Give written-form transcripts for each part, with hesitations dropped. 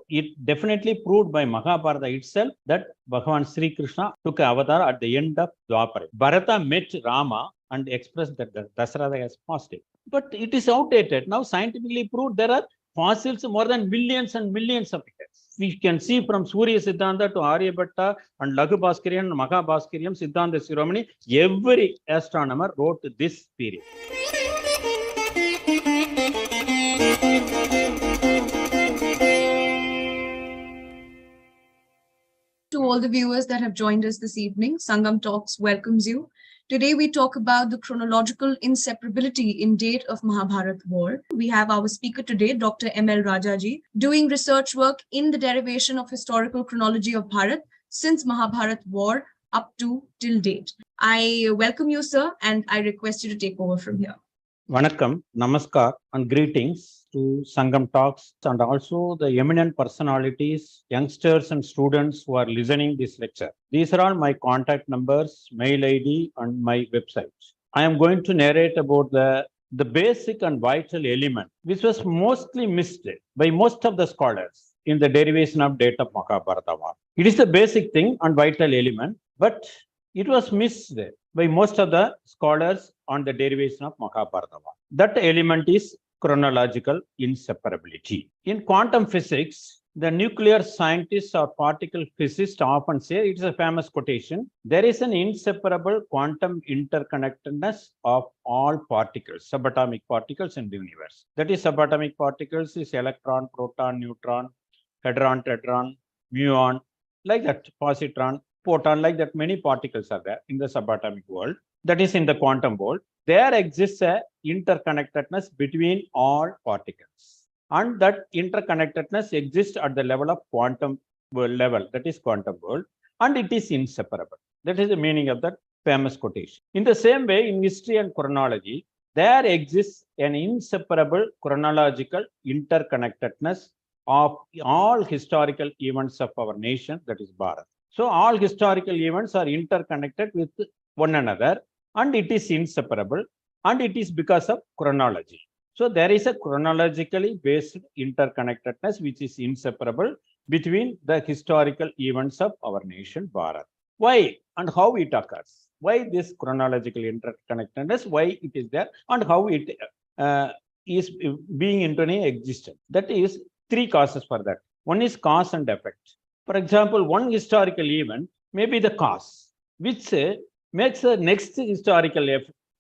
It definitely proved by Mahabharata itself that Bhagavan Sri Krishna took an avatar at the end of Dwapara. Bharata met Rama and expressed that Dasharatha as positive. But it is outdated. Now scientifically proved there are fossils more than millions and millions of years. We can see from Surya Siddhanta to Aryabhatta and Laghu Bhaskarian and Mahabhaskarian, Siddhanta Shiromani, every astronomer wrote this period. To all the viewers that have joined us this evening, Sangam Talks welcomes you. Today we talk about the chronological inseparability in date of Mahabharata War. We have our speaker today, Dr.M.L.Raja ji, doing research work in the derivation of historical chronology of Bharat since Mahabharata War up to till date. I welcome you, sir, and I request you to take over from here. Vanakkam, Namaskar, and greetings to Sangam Talks and also the eminent personalities, youngsters and students who are listening this lecture. These are all my contact numbers, mail ID and my website. I am going to narrate about the basic and vital element which was mostly missed by most of the scholars in the derivation of date of Mahabharata War. It is the basic thing and vital element, but it was missed by most of the scholars on the derivation of Mahabharata War. That element is chronological inseparability. In quantum physics, the nuclear scientists or particle physicists often say, it is a famous quotation, there is an inseparable quantum interconnectedness of all particles, subatomic particles in the universe. That is, subatomic particles is electron, proton, neutron, hadron, tedron, muon, like that, positron, photon, like that, many particles are there in the subatomic world. That is, in the quantum world, there exists a interconnectedness between all particles. And that interconnectedness exists at the level of quantum level, that is quantum world, and it is inseparable. That is the meaning of that famous quotation. In the same way, in history and chronology, there exists an inseparable chronological interconnectedness of all historical events of our nation, that is Bharat. So all historical events are interconnected with one another, and it is inseparable, and it is because of chronology. So there is a chronologically based interconnectedness which is inseparable between the historical events of our nation, Bharat. Why and how it occurs? Why this chronological interconnectedness? Why it is there, and how it is being into an existence? That is three causes for that. One is cause and effect. For example, one historical event may be the cause, which makes the next historical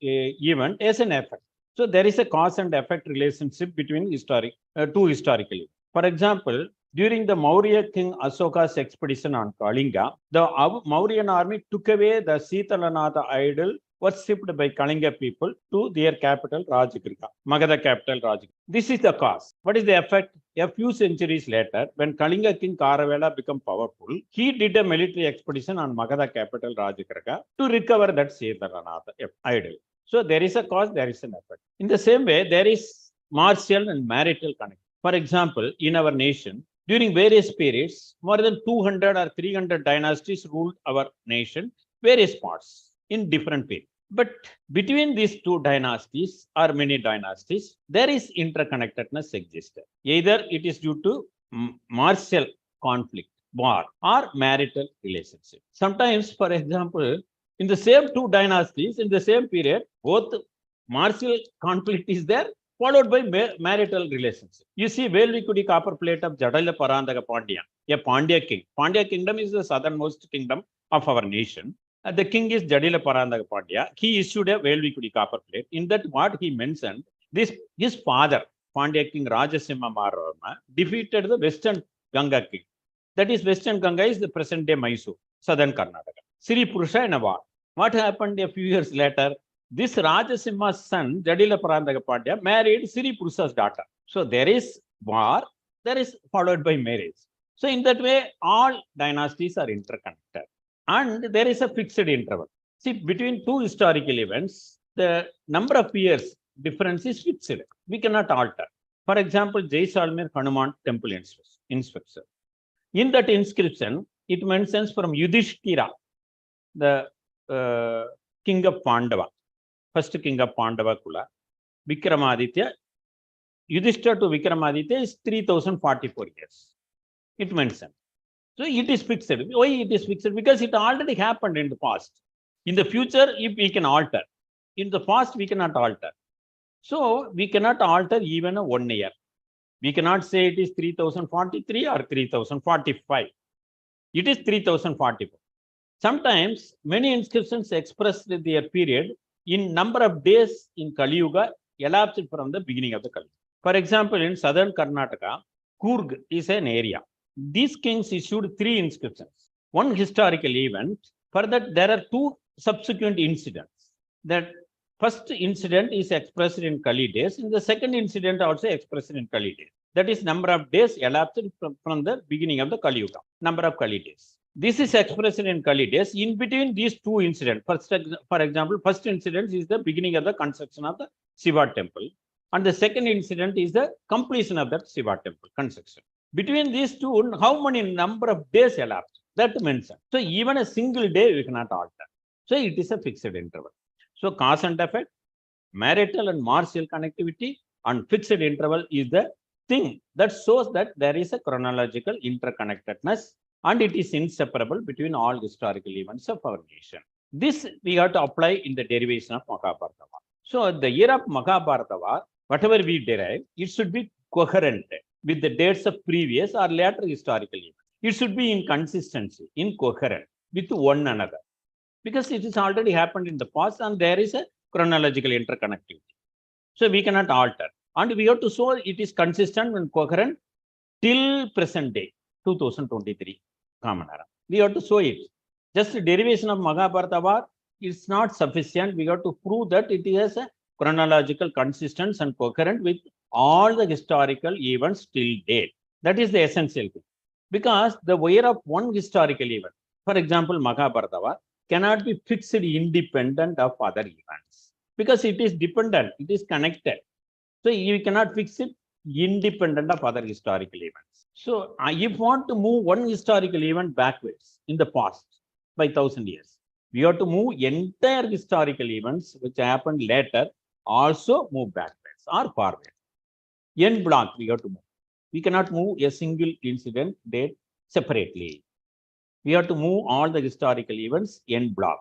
event as an effect. So there is a cause and effect relationship between two historical events. For example, during the Maurya king Ashoka's expedition on Kalinga, the Mauryan army took away the Sitalanatha idol worshipped by Kalinga people to their capital Rajagriha, Magadha capital Rajagriha. This is the cause. What is the effect? A few centuries later, when Kalinga king Karavela became powerful, he did a military expedition on Magadha capital Rajagriha to recover that Sitalanatha idol. So there is a cause, there is an effect. In the same way, there is martial and marital connection. For example, in our nation, during various periods, more than 200 or 300 dynasties ruled our nation, various parts in different periods. But between these two dynasties or many dynasties, there is interconnectedness existed. Either it is due to martial conflict, war, or marital relationship. Sometimes, for example, in the same two dynasties, in the same period, both martial conflict is there, followed by marital relationship. You see, Velvikudi copper plate of Jadala Parandaga Pandya, a Pandya king. Pandya kingdom is the southernmost kingdom of our nation. The king is Jadila Parandaga Pandya. He issued a Velvikudi copper plate. In that, what he mentioned, his father, Pandya king Rajasimha Marvarma, defeated the Western Ganga king. That is, Western Ganga is the present day Mysore, southern Karnataka. Sri Purusha in a war. What happened a few years later? This Rajasimha's son, Jadila Parandaga Pandya, married Sri Purusha's daughter. So there is war, there is followed by marriage. So in that way, all dynasties are interconnected. And there is a fixed interval. See, between two historical events, the number of years difference is fixed. We cannot alter. For example, Jaisalmer Hanuman temple inscription. In that inscription, it mentions from Yudhishthira, the king of Pandava, first king of Pandava Kula, Vikramaditya. Yudhishthira to Vikramaditya is 3044 years. It mentioned. So it is fixed. Why it is fixed? Because it already happened in the past. In the future, if we can alter. In the past, we cannot alter. So we cannot alter even a 1 year. We cannot say it is 3043 or 3045. It is 3044. Sometimes many inscriptions expressed their period in number of days in Kali Yuga elapsed from the beginning of the Kali. For example, in southern Karnataka, Coorg is an area. These kings issued 3 inscriptions. One historical event. For that, there are 2 subsequent incidents. That first incident is expressed in Kali days, and the second incident also expressed in Kali days. That is number of days elapsed from the beginning of the Kali Yuga, number of Kali days. This is expressed in Kali days. In between these 2 incidents, for example, first incident is the beginning of the construction of the Shiva temple, and the second incident is the completion of that Shiva temple construction. Between these 2, how many number of days elapsed? That mentioned. So even a single day we cannot alter. So it is a fixed interval. So cause and effect, marital and martial connectivity, and fixed interval is the thing that shows that there is a chronological interconnectedness, and it is inseparable between all historical events of our nation. This we have to apply in the derivation of Mahabharata War. So the year of Mahabharata War, whatever we derive, it should be coherent with the dates of previous or later historical events. It should be in consistency, in coherent with one another, because it has already happened in the past and there is a chronological interconnectivity. So we cannot alter. And we have to show it is consistent and coherent till present day, 2023. Common era. We have to show it. Just the derivation of Mahabharata War is not sufficient. We have to prove that it is a chronological consistency and coherent with all the historical events till date. That is the essential thing. Because the year of one historical event, for example, Mahabharata War, cannot be fixed independent of other events. Because it is dependent, it is connected. So you cannot fix it independent of other historical events. So if you want to move one historical event backwards in the past by 1000 years, we have to move entire historical events which happened later also move backwards or forward. En bloc we have to move. We cannot move a single incident date separately. We have to move all the historical events en bloc.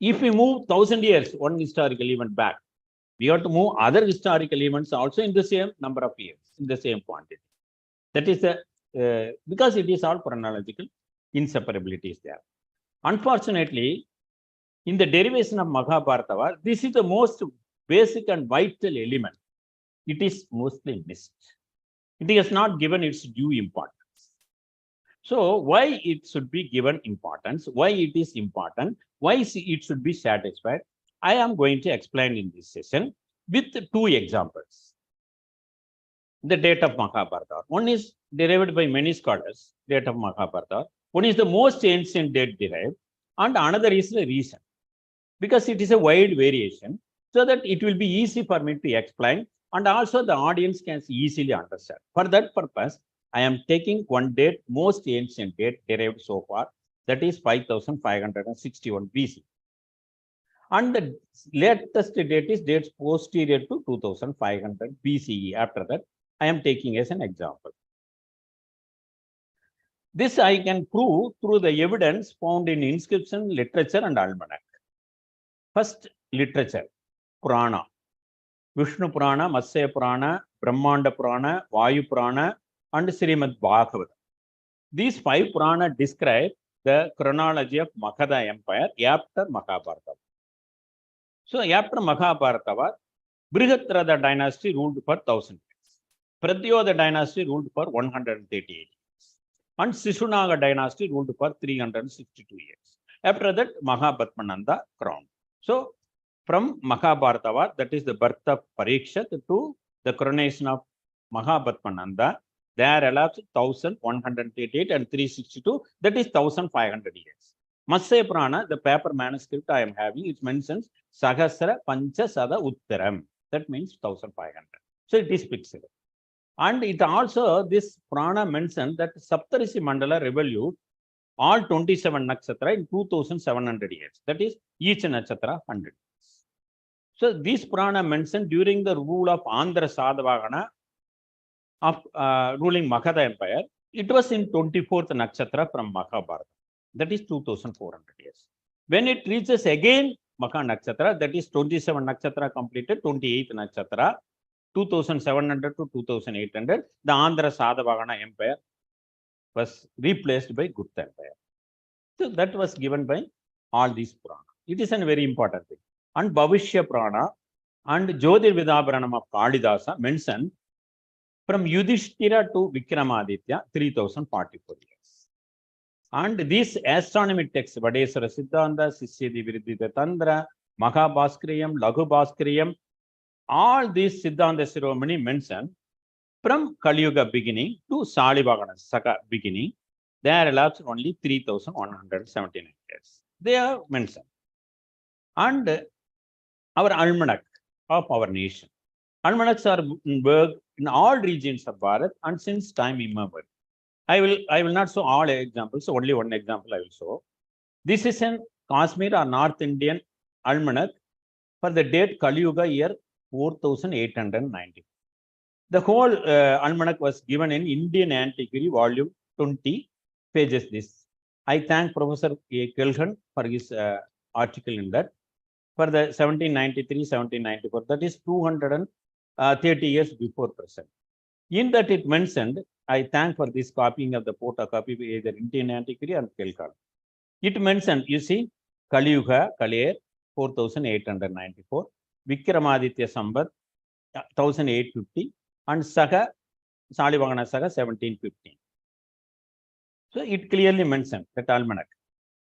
If we move 1000 years, one historical event back, we have to move other historical events also in the same number of years, in the same quantity. That is the, because it is all chronological inseparability is there. Unfortunately, in the derivation of Mahabharata War, this is the most basic and vital element. It is mostly missed. It is not given its due importance. So why it should be given importance, why it is important, why it should be satisfied, I am going to explain in this session with 2 examples. The date of Mahabharata. One is derived by many scholars, date of Mahabharata. One is the most ancient date derived, and another is the recent. Because it is a wide variation, so that it will be easy for me to explain, and also the audience can easily understand. For that purpose, I am taking one date, most ancient date derived so far, that is 5561 BC. And the latest date is dates posterior to 2500 BCE. After that, I am taking as an example. This I can prove through the evidence found in inscription, literature, and almanac. First, literature, Purana. Vishnu Purana, Matsya Purana, Brahmanda Purana, Vayu Purana, and Srimad Bhagavatam. These 5 Purana describe the chronology of Magadha Empire after Mahabharata. So after Mahabharata War, Brihadrada dynasty ruled for 1000 years. Pradyodha dynasty ruled for 138 years. And Sishunaga dynasty ruled for 362 years. After that, Mahabhatmananda crowned. So from Mahabharata War, that is the birth of Parikshat, to the coronation of Mahabhatmananda, there elapsed 1188 and 362, that is 1500 years. Matsya Purana, the paper manuscript I am having, it mentions Sahasra Panchasada Uttaram. That means 1500. So it is fixed. And it also, this Purana mentioned that Saptarishi Mandala revolute all 27 nakshatra in 2700 years. That is each nakshatra 100 years. So this Purana mentioned during the rule of Andhra Sadhavahana of ruling Magadha Empire, It was in 24th nakshatra from Mahabharata. That is 2400 years. When it reaches again Maka nakshatra, that is 27 nakshatra completed, 28th nakshatra, 2700 to 2800, the Andhra Sadhavahana Empire was replaced by Gupta Empire. So that was given by all these Purana. It is a very important thing. And Bhavishya Purana and Jyotirvidabharanam of Kalidasa mention from Yudhishthira to Vikramaditya, 3044 years. And these astronomy texts, Vadeswara Siddhanta, Sisyadi Viridhita Tandra, Mahabhaskariyam, Laghu Bhaskariyam, all these Siddhanta Shiromani mention from Kali Yuga beginning to Salivagana Saka beginning, there elapsed only 3179 years. They are mentioned. And our almanac of our nation. Almanacs are worked in all regions of Bharat and since time immemorial. I will not show all examples, so only one example I will show. This is an Kashmir or North Indian almanac for the date Kali Yuga year 4890. The whole almanac was given in Indian Antiquary, volume 20, pages this. I thank Professor A. Kelhan for his article in that. For the 1793-1794, that is 230 years before present. In that it mentioned, I thank for this copying of the photocopy, either Indian Antiquary or Kelkan. It mentioned, you see, Kali Yuga, Kalir, 4894, Vikramaditya Sambat, 1850, and Saga, Salivagana Saga, 1715. So it clearly mentioned that almanac.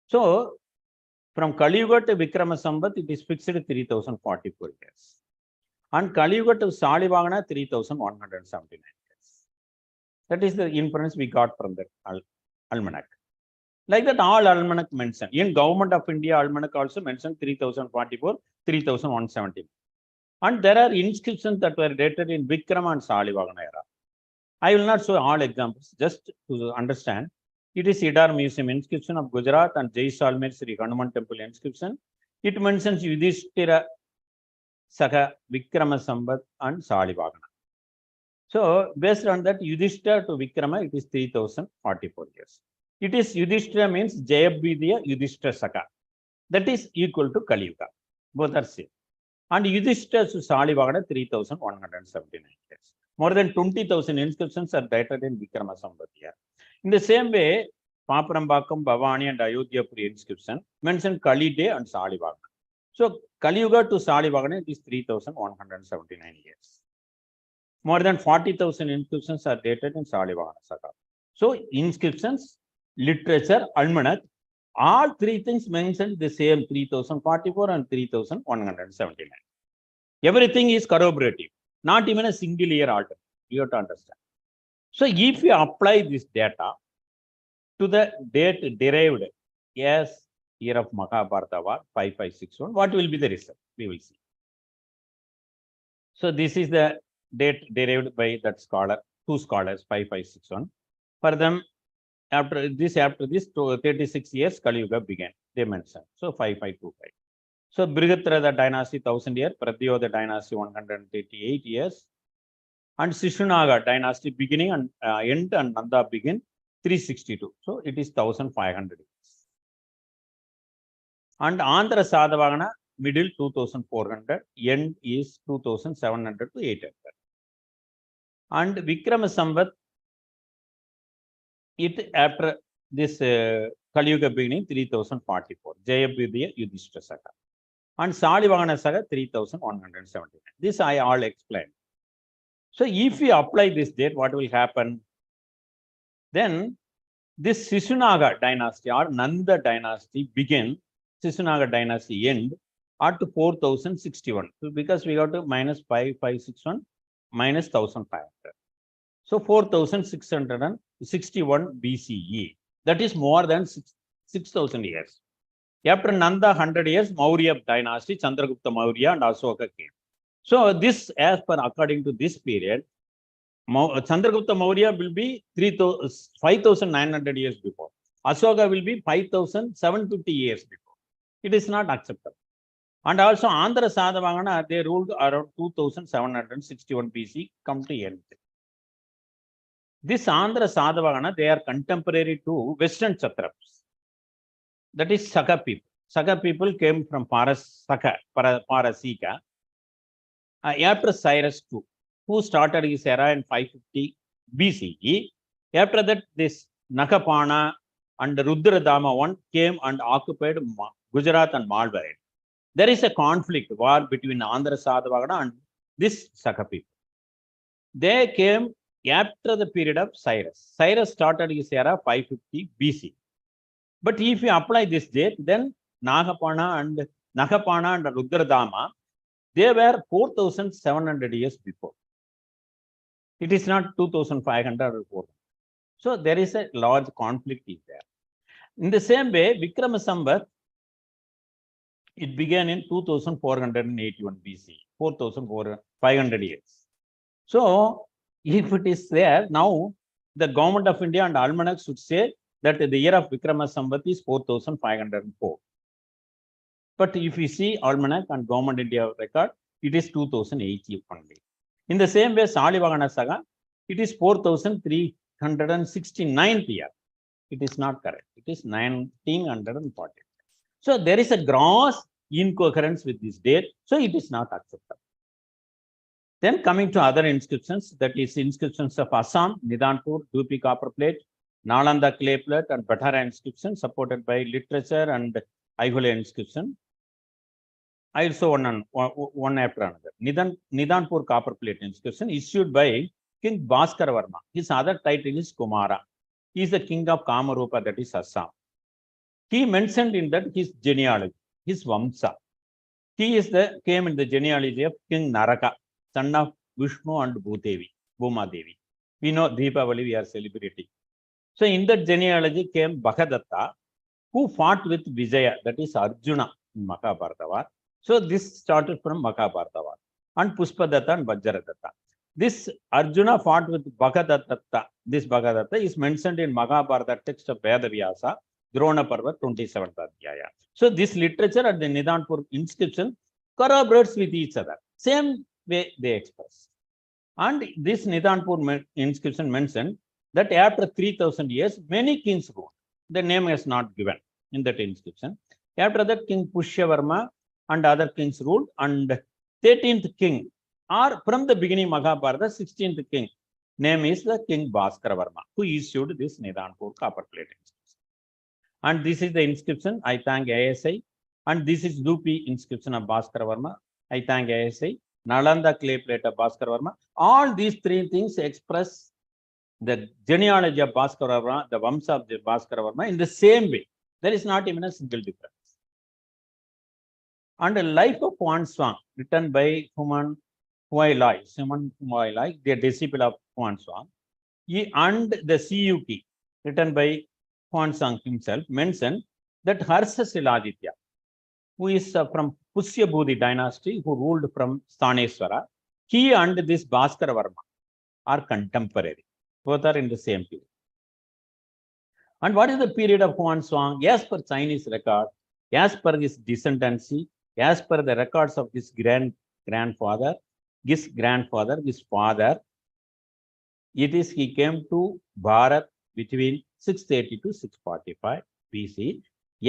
So from Kali Yuga to Vikrama Sambat, it is fixed at 3044 years. And Kali Yuga to Salivagana, 3179 years. That is the inference we got from that almanac. Like that, all almanac mentioned. In Government of India, almanac also mentioned 3044, 3170. And there are inscriptions that were dated in Vikrama and Salivagana era. I will not show all examples, just to understand. It is Idar Museum inscription of Gujarat and Jaisalmer Sri Hanuman Temple inscription. It mentions Yudhishthira, Saka, Vikrama Sambat and Salivagana. So based on that, Yudhishthira to Vikrama, it is 3044 years. It is Yudhishthira means Jayabhidya Yudhishthira Saka. That is equal to Kali Yuga. Both are same. And Yudhishthira to Salivagana, 3179 years. More than 20,000 inscriptions are dated in Vikrama Sambat year. In the same way, Paparambakam, Bhavani and Ayodhyapuri inscription mention Kali Day and Salivagana. So Kali Yuga to Salivagana, it is 3179 years. More than 40,000 inscriptions are dated in Salivagana Saka. So inscriptions, literature, almanac, all three things mentioned the same 3044 and 3179. Everything is corroborative, not even a single year altered. You have to understand. So if you apply this data to the date derived as year of Mahabharata War, 5561, what will be the result? We will see. So this is the date derived by that scholar, two scholars, 5561. For them, after this 36 years, Kali Yuga began, they mentioned. So 5525. So Brihadrada dynasty, 1000 years, Pradyoda dynasty, 188 years. And Sishunaga dynasty beginning and end and Nanda begin 362. So it is 1500 years. And Andhra Sadhavagana middle 2400, end is 2700 to 800. And Vikrama Samvat, it after this Kali Yuga beginning 3044, Jayabhidya Yudhishthira Saka. And Salivagana Saga 3179. This I all explained. So if we apply this date, what will happen? Then this Sisunaga dynasty or Nanda dynasty begin, Sisunaga dynasty end at 4061. So because we got to minus 5561 minus 1500. So 4661 BCE. That is more than 6,000 years. After Nanda 100 years, Maurya dynasty, Chandragupta Maurya and Ashoka came. So this, as per according to this period, Chandragupta Maurya will be 5,900 years before. Ashoka will be 5,750 years before. It is not acceptable. And also Andhra Sadhavagana, they ruled around 2761 BC, come to end. This Andhra Sadhavagana, they are contemporary to Western Satraps. That is Saka people. Saka people came from Parasika. After Cyrus II, who started his era in 550 BCE. After that, this Nakapana and Rudradama one came and occupied Gujarat and Malvar. There is a conflict, war between Andhra Sadhavagana and this Saka people. They came after the period of Cyrus. Cyrus started his era 550 BC. But if you apply this date, then Nakapana and Rudradama, they were 4,700 years before. It is not 2,500 or 400. So there is a large conflict in there. In the same way, Vikrama Samvat, it began in 2481 BC, 4,500 years. So if it is there, now the government of India and Almanac should say that the year of Vikrama Samvat is 4,504. But if we see Almanac and Government India record, it is 2080 only. In the same way, Salivagana Saga, it is 4,369th year. It is not correct. It is 1940. So there is a gross incoherence with this date. So it is not acceptable. Then coming to other inscriptions, that is inscriptions of Assam, Nidanpur, Dupi copper plate, Nalanda clay plate, and Batara inscription supported by literature and Aihole inscription. I also one after another. Nidanpur copper plate inscription issued by King Bhaskara Varma. His other title is Kumara. He is the king of Kamarupa, that is Assam. He mentioned in that his genealogy, his Vamsa. He came in the genealogy of King Naraka, son of Vishnu and Bhuma Devi. We know Deepavali we are celebrating. So in that genealogy came Bhagadatta, who fought with Vijaya, that is Arjuna in Mahabharata War. So this started from Mahabharata War. And Pushpadatta and Vajradatta. This Arjuna fought with Bhagadatta. This Bhagadatta is mentioned in Mahabharata text of Vedavyasa, Drona Parva 27th Adhyaya. So this literature at the Nidanpur inscription corroborates with each other. Same way they express. And this Nidanpur inscription mentioned that after 3,000 years, many kings ruled. The name is not given in that inscription. After that, King Pushyavarma and other kings ruled, and 13th king, or from the beginning Mahabharata, 16th king, name is the King Bhaskara Varma, who issued this Nidanpur copper plate inscription. And this is the inscription, I thank ASI. And this is Dupi inscription of Bhaskara Varma, I thank ASI. Nalanda clay plate of Bhaskara Varma. All these three things express the genealogy of Bhaskara Varma, the Vamsa of the Bhaskara Varma in the same way. There is not even a single difference. And the life of Huan Shuang, written by Simon Huailai, the disciple of Huan Shuang, and the CUT, written by Huan Shuang himself, mentioned that Harsasiladitya, who is from Pushyabhudi dynasty, who ruled from Staneswara, he and this Bhaskara Varma are contemporary. Both are in the same period. And what is the period of Huan Shuang? As per Chinese record, as per his descendancy, as per the records of his grandfather, his father, it is he came to Bharat between 630 to 645 BC,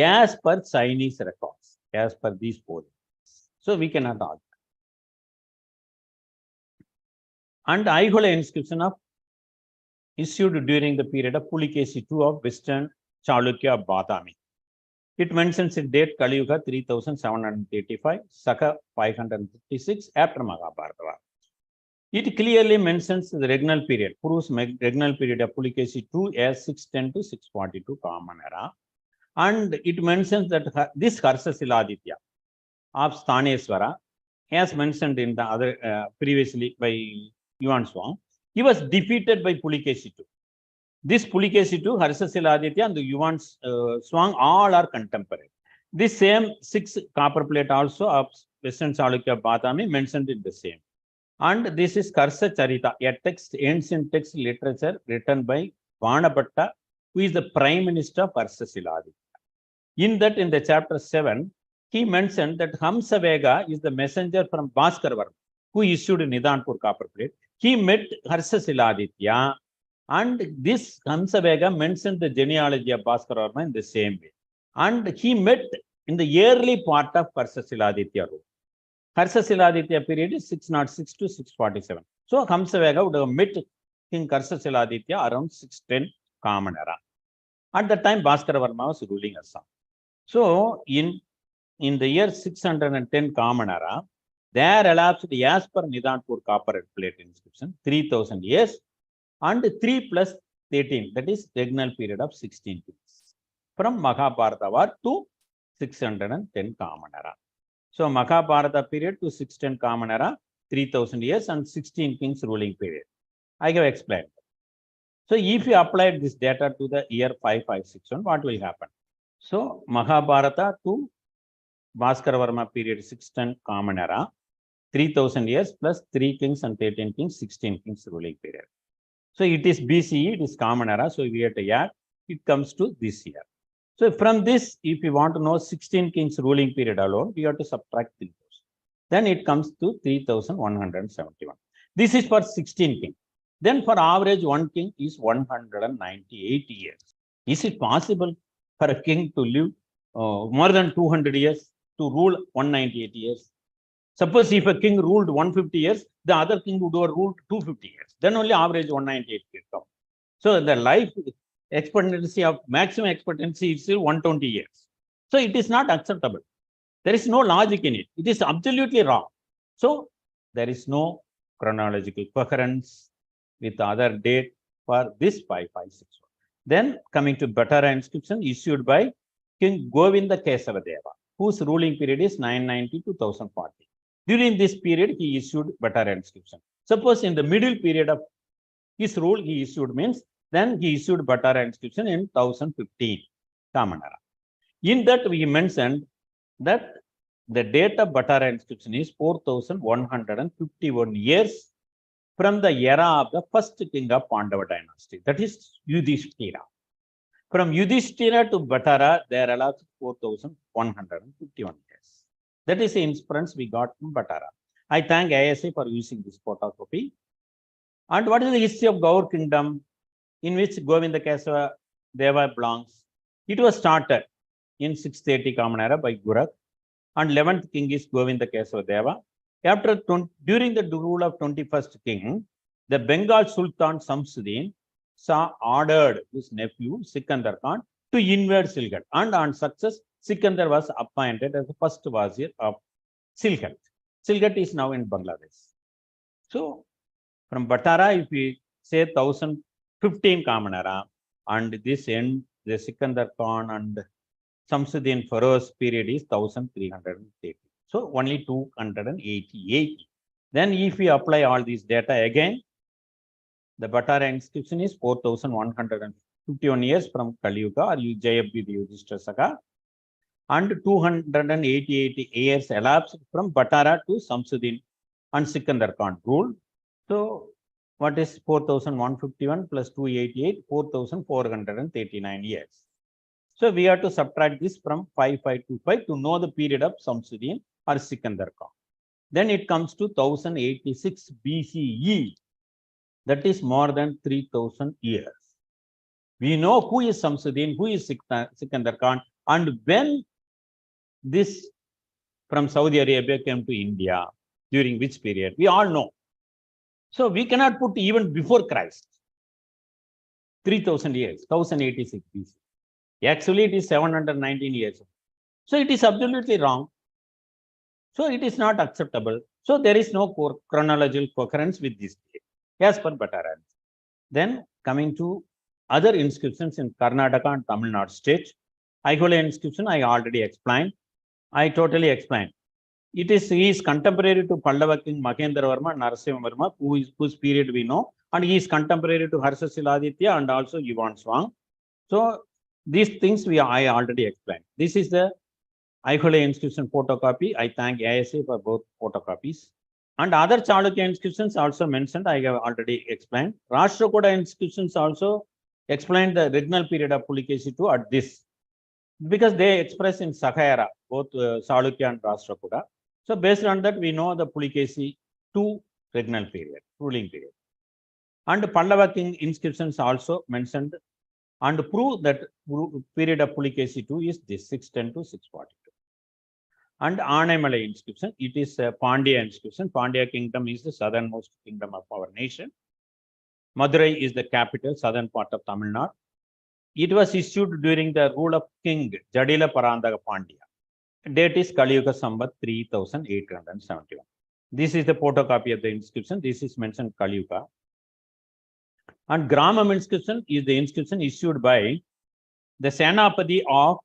as per Chinese records, as per these polls. So we cannot argue. And Aihole inscription of issued during the period of Pulikesi II of Western Chalukya of Badami. It mentions in date Kali Yuga 3785, Saka 556 after Mahabharata War. It clearly mentions the regnal period, proves regnal period of Pulikesi II as 610 to 642 Common Era. And it mentions that this Harsasiladitya of Staneswara, as mentioned in the other previously by Yuan Shuang, he was defeated by Pulikesi II. This Pulikesi II, Harsasiladitya and the Yuan Shuang all are contemporary. This same 6 copper plate also of Western Chalukya Badami mentioned in the same. And this is Karsa Charita, a text, ancient text literature written by Vanabhatta, who is the Prime Minister of Harsasiladitya. In that, in the chapter 7, he mentioned that Hamsavega is the messenger from Bhaskara Varma, who issued a Nidanpur copper plate. He met Harsasiladitya And this Kamsavega mentioned the genealogy of Bhaskara Varma in the same way. And he met in the early part of Harsasiladitya rule. Harsasiladitya period is 606 to 647. So Kamsavega would have met King Harsasiladitya around 610 Common Era. At that time, Bhaskara Varma was ruling Assam. So in the year 610 Common Era, there elapsed, as per Nidhanpur copper plate inscription, 3000 years and 3 plus 13, that is regnal period of 16 kings. From Mahabharata War to 610 Common Era. So Mahabharata period to 610 Common Era, 3000 years and 16 kings ruling period. I have explained. So if you applied this data to the year 5561, what will happen? So Mahabharata to Bhaskara Varma period 610 Common Era, 3000 years plus 3 kings and 13 kings, 16 kings ruling period. So it is BCE, it is Common Era. So we have to add, it comes to this year. So from this, if you want to know 16 kings ruling period alone, we have to subtract 3000. Then it comes to 3171. This is for 16 kings. Then for average, one king is 198 years. Is it possible for a king to live more than 200 years to rule 198 years? Suppose if a king ruled 150 years, the other king would have ruled 250 years. Then only average 198 years come. So the life expectancy of maximum expectancy is still 120 years. So it is not acceptable. There is no logic in it. It is absolutely wrong. So there is no chronological coherence with the other date for this 5561. Then coming to Bhattara inscription issued by King Govinda Kesavadeva, whose ruling period is 990 to 1040. During this period, he issued Bhattara inscription. Suppose in the middle period of his rule, he issued means, then he issued Bhattara inscription in 1015, Common Era. In that, we mentioned that the date of Bhattara inscription is 4151 years from the era of the first king of Pandava dynasty, that is Yudhishthira. From Yudhishthira to Bhattara, there elapsed 4151 years. That is the inference we got from Bhattara. I thank ASA for using this photocopy. And what is the history of Gaur kingdom in which Govinda Kesava Deva belongs? It was started in 630 Common Era by Gurak, and 11th king is Govinda Kesava Deva. During the rule of 21st king, the Bengal Sultan Samsuddin ordered his nephew Sikandar Khan to invade Silhat, and on success, Sikandar was appointed as the first wazir of Silhat. Silhat is now in Bangladesh. So from Bhattara, if we say 1015 Common Era, and this end, the Sikandar Khan and Samsuddin Feroz period is 1330. So only 288. Then if we apply all these data again, the Bhattara inscription is 4151 years from Kali Yuga or Jayabdi Yudhishthira Saga, and 288 years elapsed from Bhattara to Samsuddin and Sikandar Khan rule. So what is 4151 plus 288? 4439 years. So we have to subtract this from 5525 to know the period of Samsuddin or Sikandar Khan. Then it comes to 1086 BCE. That is more than 3000 years. We know who is Samsuddin, who is Sikandar Khan, and when this from Saudi Arabia came to India, during which period, we all know. So we cannot put even before Christ, 3000 years, 1086 BC. Actually, it is 719 years. So it is absolutely wrong. So it is not acceptable. So there is no chronological coherence with this date, as per Bhattara. Then coming to other inscriptions in Karnataka and Tamil Nadu state, Aihole inscription I already explained. I totally explained. He is contemporary to Pallava king Mahendra Varma, Narasimha Varma, whose period we know, and he is contemporary to Harsasiladitya and also Yuan Swang. So these things I already explained. This is the Aihole inscription photocopy. I thank ASA for both photocopies. And other Chalukya inscriptions also mentioned, I have already explained. Rashtrakuta inscriptions also explained the regnal period of Pulikesi too at this, because they express in Sakha both Chalukya and Rashtrakuta. So based on that, we know the Pulikesi II regnal period, ruling period. And Pallava king inscriptions also mentioned and prove that period of Pulikesi II is this 610 to 642. And Anamalai inscription, it is a Pandya inscription. Pandya kingdom is the southernmost kingdom of our nation. Madurai is the capital, southern part of Tamil Nadu. It was issued during the rule of King Jadila Parandaga Pandya. Date is Kali Yuga Samvat 3871. This is the photocopy of the inscription. This is mentioned Kali Yuga. And Gramam inscription is the inscription issued by the Senapati of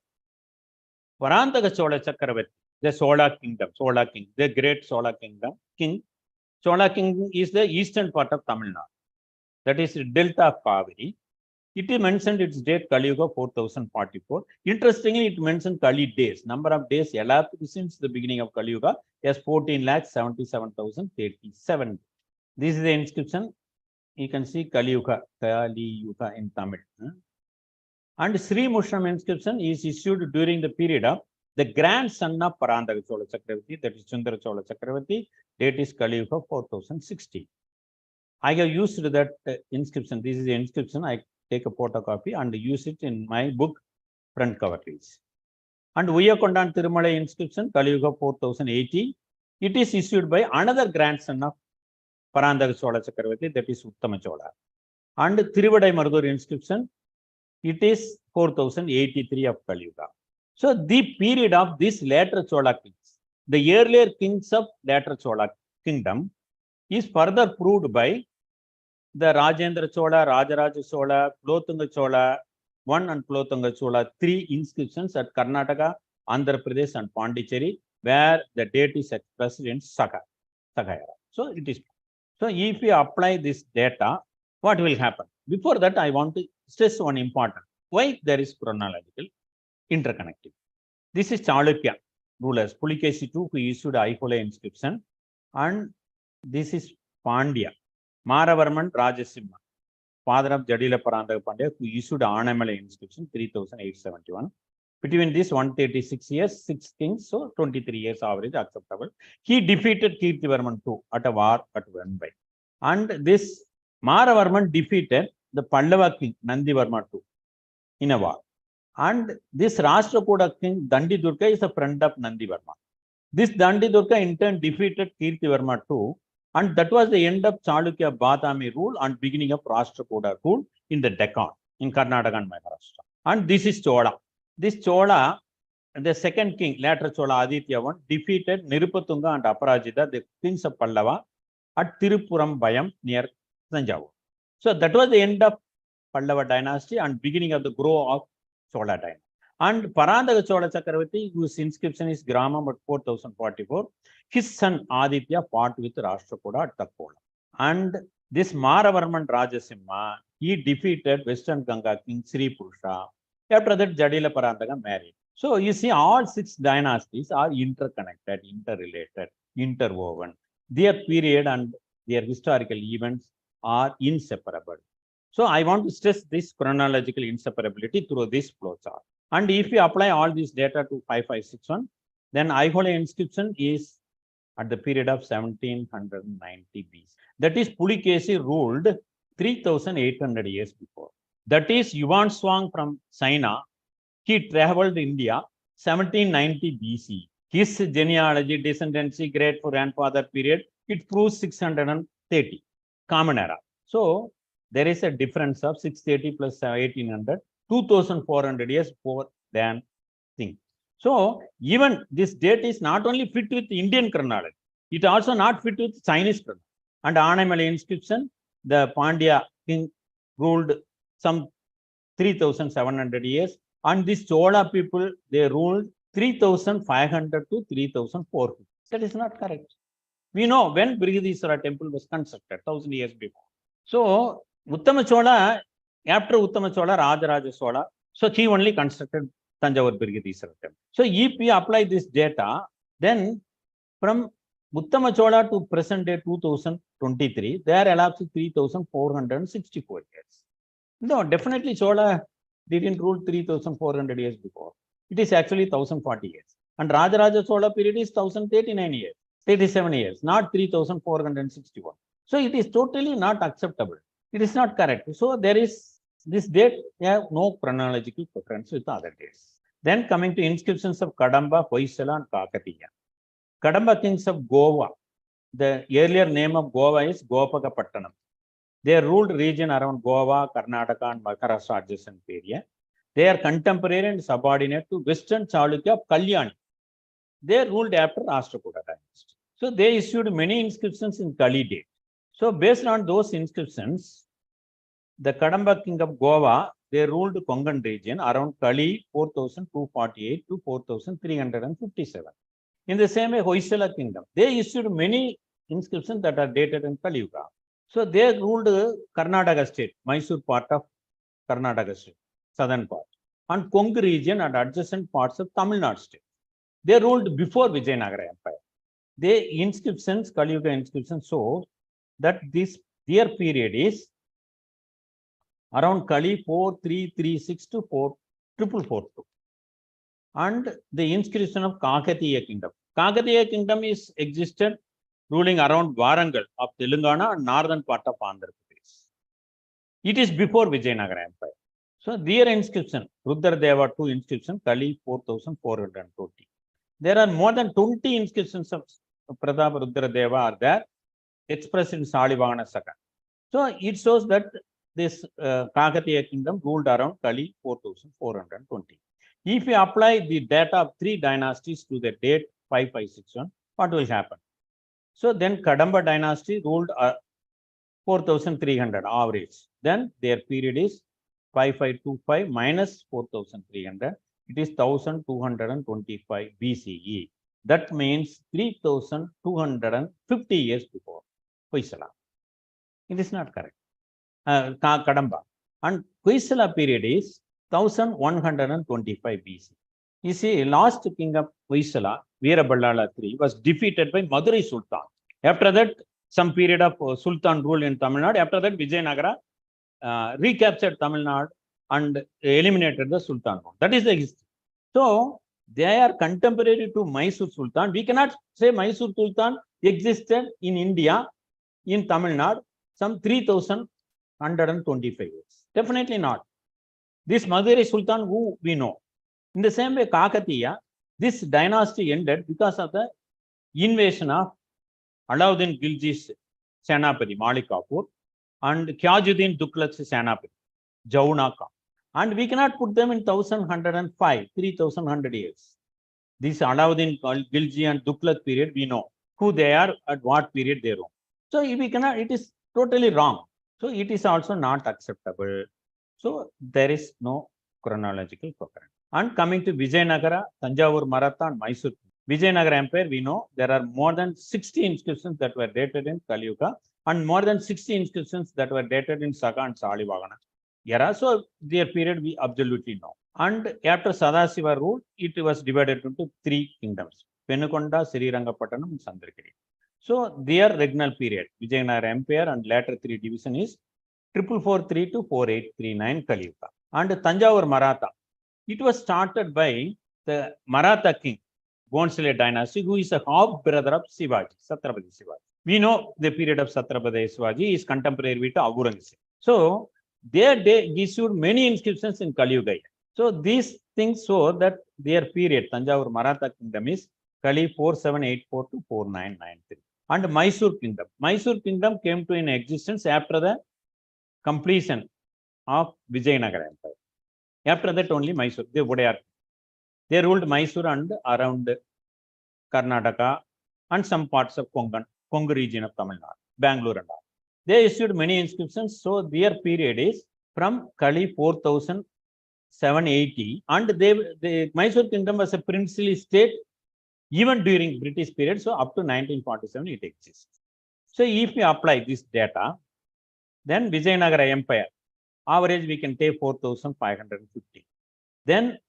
Varantaka Chola Chakravarti, the Sola kingdom, Sola king, the great Sola kingdom. Sola king is the eastern part of Tamil Nadu. That is delta of Kaveri. It is mentioned its date Kali Yuga 4044. Interestingly, it mentioned Kali days. Number of days elapsed since the beginning of Kali Yuga is 14,77,037. This is the inscription. You can see Kali Yuga in Tamil. And Sri Mushram inscription is issued during the period of the grandson of Parandaka Chola Chakravarti, that is Chandra Chola Chakravarti. Date is Kali Yuga 4060. I have used that inscription. This is the inscription. I take a photocopy and use it in my book front cover page. And Uyakondan Tirumalai inscription, Kali Yuga 4080. It is issued by another grandson of Parandaka Chola Chakravarti, that is Uttama Chola. And Tiruvadai Marudur inscription, it is 4083 of Kali Yuga. So the period of this later Chola kings, the earlier kings of later Chola kingdom, is further proved by the Rajendra Chola, Rajaraja Chola, Kulothunga Chola 1 and Kulothunga Chola 3 inscriptions at Karnataka, Andhra Pradesh and Pondicherry, where the date is expressed in Sagayara. So it is. So if we apply this data, what will happen? Before that, I want to stress one important. Why there is chronological interconnectivity? This is Chalukya rulers, Pulikesi II, who issued Aihole inscription, and this is Pandya, Maravarman Rajasimha, father of Jadila Parandaka Pandya, who issued Anamalai inscription 3871. Between this 136 years, 6 kings, so 23 years average acceptable. He defeated Kirtivarman II at a war at Mumbai. And this Maravarman defeated the Pallava king Nandivarma II in a war. And this Rashtrakuta king Dandi Durga is a friend of Nandivarma. This Dandi Durga in turn defeated Kirtivarma II, and that was the end of Chalukya Badami rule and beginning of Rashtrakuta rule in the Deccan, in Karnataka and Maharashtra. And this is Chola. This Chola, the second king, later Chola Aditya I, defeated Nirupatunga and Aparajita, the kings of Pallava, at Tirupuram Bayam near Tanjavur. So that was the end of Pallava dynasty and beginning of the growth of Chola dynasty. And Parandaka Chola Chakravarti, whose inscription is Gramam at 4044, his son Aditya fought with Rashtrakuta at Takkola. And this Maravarman Rajasimha, he defeated Western Ganga king Sri Purusha. After that, Jadila Parandaka married. So you see, all 6 dynasties are interconnected, interrelated, interwoven. Their period and their historical events are inseparable. So I want to stress this chronological inseparability through this flowchart. And if we apply all this data to 5561, then Aihole inscription is at the period of 1790 BC. That is, Pulikesi ruled 3800 years before. That is, Yuan Shuang from China, he traveled India 1790 BC. His genealogy, descendancy, great grandfather period, it proves 630, common era. So there is a difference of 630 plus 1800, 2400 years more than thing. So even this date is not only fit with Indian chronology, it also not fit with Chinese chronology. And Anamalai inscription, the Pandya king ruled some 3700 years, and these Chola people, they ruled 3500 to 3400. That is not correct. We know when Brihadiswara temple was constructed 1000 years before. So Uttama Chola, after Uttama Chola, Rajaraja Chola, so he only constructed Tanjavur Brihadiswara temple. So if we apply this data, then from Uttama Chola to present day 2023, there elapsed 3464 years. No, definitely Chola didn't rule 3400 years before. It is actually 1040 years. And Rajaraja Chola period is 1039 years, 37 years, not 3461. So it is totally not acceptable. It is not correct. So there is this date, they have no chronological occurrence with other dates. Then coming to inscriptions of Kadamba, Hoysala, and Kakatiya. Kadamba kings of Goa. The earlier name of Goa is Gopakapattanam. They ruled region around Goa, Karnataka, and Maharashtra adjacent area. They are contemporary and subordinate to Western Chalukya of Kalyani. They ruled after Rashtrakuta dynasty. So they issued many inscriptions in Kali date. So based on those inscriptions, the Kadamba king of Goa, they ruled Konkan region around Kali 4248 to 4357. In the same way, Hoysala kingdom, they issued many inscriptions that are dated in Kali Yuga. So they ruled Karnataka state, Mysore part of Karnataka state, southern part, and Konkan region and adjacent parts of Tamil Nadu state. They ruled before Vijayanagara Empire. They inscriptions, Kali Yuga inscriptions show that this year period is around Kali 4336 to 4442. And the inscription of Kakatiya kingdom. Kakatiya kingdom is existed ruling around Warangal of Telangana and northern part of Andhra Pradesh. It is before Vijayanagara Empire. So their inscription, Rudradeva 2 inscription, Kali 4420. There are more than 20 inscriptions of Pratap Rudradeva are there, expressed in Salivagana Saka. So it shows that this Kakatiya kingdom ruled around Kali 4420. If we apply the data of 3 dynasties to the date 5561, what will happen? So then Kadamba dynasty ruled 4300 average. Then their period is 5525 minus 4300. It is 1225 BCE. That means 3250 years before Hoysala. It is not correct. Kadamba. And Hoysala period is 1125 BC. You see, last king of Hoysala, Veeraballala III, was defeated by Madurai Sultan. After that, some period of Sultan rule in Tamil Nadu. After that, Vijayanagara recaptured Tamil Nadu and eliminated the Sultan. That is the history. So, they are contemporary to Mysore Sultan. We cannot say Mysore Sultan existed in India, in Tamil Nadu, some 3125 years. Definitely not. This Madurai Sultan, who we know. In the same way, Kakatiya, this dynasty ended because of the invasion of Alauddin Khilji's Senapati, Malik Kafur, and Kyajuddin Tughlaq's Senapati, Jauna Khan. And we cannot put them in 1105, 3100 years. This Alauddin Khilji and Tughlaq period, we know who they are, at what period they roam. So we cannot, it is totally wrong. So it is also not acceptable. So there is no chronological occurrence. And coming to Vijayanagara, Tanjavur Maratha, and Mysore. Vijayanagara Empire, we know there are more than 60 inscriptions that were dated in Kali Yuga and more than 60 inscriptions that were dated in Saka and Salivagana era. So their period we absolutely know. And after Sadasiva rule, it was divided into 3 kingdoms: Penukonda, Srirangapattanam, and Sandrakiri. So their regnal period, Vijayanagara Empire, and later 3 division is 4443 to 4839 Kali Yuga. And Tanjavur Maratha, it was started by the Maratha king, Bhonsle dynasty, who is a half brother of Shivaji, Chhatrapati Shivaji. We know the period of Chhatrapati Shivaji is contemporary with Aurangzeb. So they issued many inscriptions in Kali Yuga. So these things show that their period, Tanjavur Maratha kingdom, is Kali 4784 to 4993. And Mysore kingdom. Mysore kingdom came to in existence after the completion of Vijayanagara Empire. After that, only Mysore, they ruled Mysore and around Karnataka and some parts of Konkan region of Tamil Nadu, Bangalore and all. They issued many inscriptions. So their period is from Kali 4780, and the Mysore kingdom was a princely state even during British period. So up to 1947, it exists. So if we apply this data, then Vijayanagara Empire, average we can take 4550. Then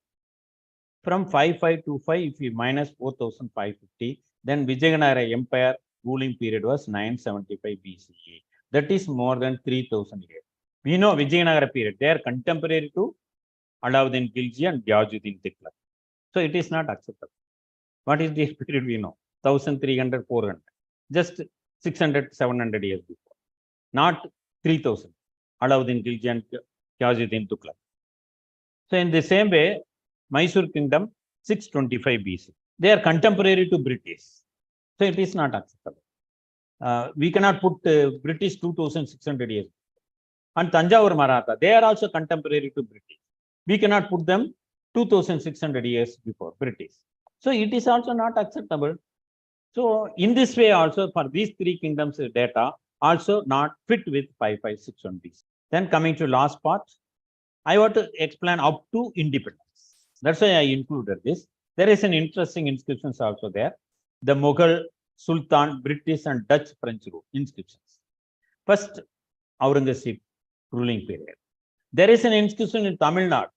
from 5525, if we minus 4550, then Vijayanagara Empire ruling period was 975 BCE. That is more than 3000 years. We know Vijayanagara period, they are contemporary to Alauddin Khilji and Gyajuddin Tughlaq. So it is not acceptable. What is this period we know? 1300, 400. Just 600, 700 years before. Not 3000. Alauddin Khilji and Ghazuddin Tughlaq. So in the same way, Mysore Kingdom, 625 BC. They are contemporary to British. So it is not acceptable. We cannot put British 2600 years. And Tanjavur Maratha, they are also contemporary to British. We cannot put them 2600 years before British. So it is also not acceptable. So in this way also for these three kingdoms data also not fit with 5561 BC. Then coming to last part, I want to explain up to independence. That's why I included this. There is an interesting inscriptions also there. The Mughal, Sultan, British and Dutch French rule inscriptions. First, Aurangzeb ruling period. There is an inscription in Tamil Nadu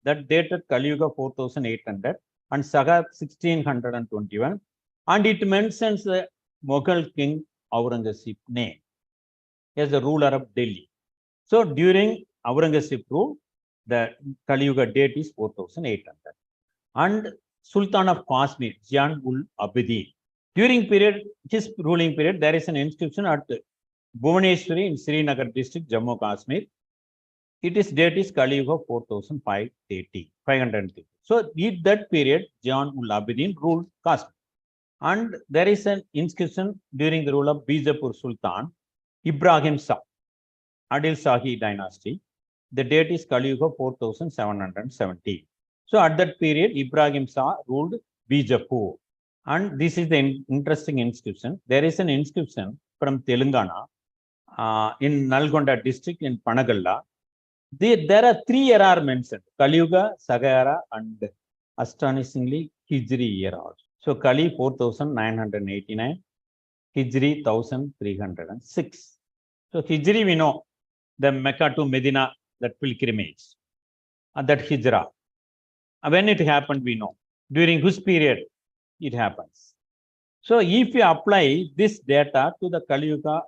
that dated Kali Yuga 4800 and Saga 1621, and it mentions the Mughal king Aurangzeb's name as the ruler of Delhi. So during Aurangzeb's rule, the Kali Yuga date is 4800. And Sultan of Kashmir, Zain-ul-Abidin. During his ruling period, there is an inscription at Bhuvaneshwari in Srinagar district, Jammu Kashmir. Its date is Kali Yuga 4530. So in that period, Zain-ul-Abidin ruled Kashmir. And there is an inscription during the rule of Bijapur Sultan, Ibrahim Shah, Adil Shahi dynasty. The date is Kali Yuga 4770. So at that period, Ibrahim Shah ruled Bijapur. And this is the interesting inscription. There is an inscription from Telangana in Nalgonda district in Panagalla. There are three eras mentioned: Kali Yuga, Saga era, and astonishingly Hijri era also. So Kali 4989, Hijri 1306. So Hijri we know, the Mecca to Medina, that pilgrimage, that Hijra. When it happened, we know. During whose period it happens. So if you apply this data to the Kali Yuga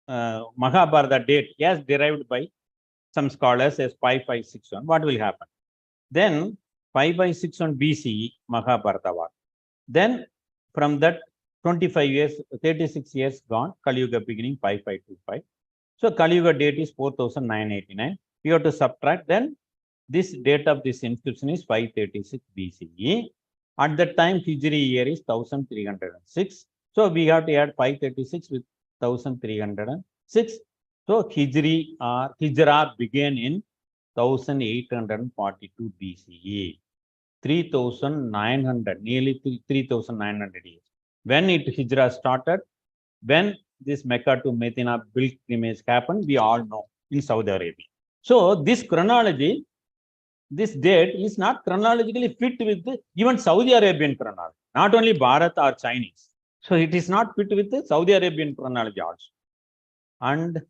Mahabharata date as derived by some scholars as 5561, what will happen? Then 5561 BCE Mahabharata War. Then from that 25 years, 36 years gone, Kali Yuga beginning 5525. So Kali Yuga date is 4989. We have to subtract, then this date of this inscription is 536 BCE. At that time, Hijri year is 1306. So we have to add 536 with 1306. So Hijri or Hijra began in 1842 BCE. 3900, nearly 3900 years. When it Hijra started, when this Mecca to Medina pilgrimage happened, we all know in Saudi Arabia. So this chronology, this date is not chronologically fit with even Saudi Arabian chronology, not only Bharat or Chinese. So it is not fit with the Saudi Arabian chronology also. And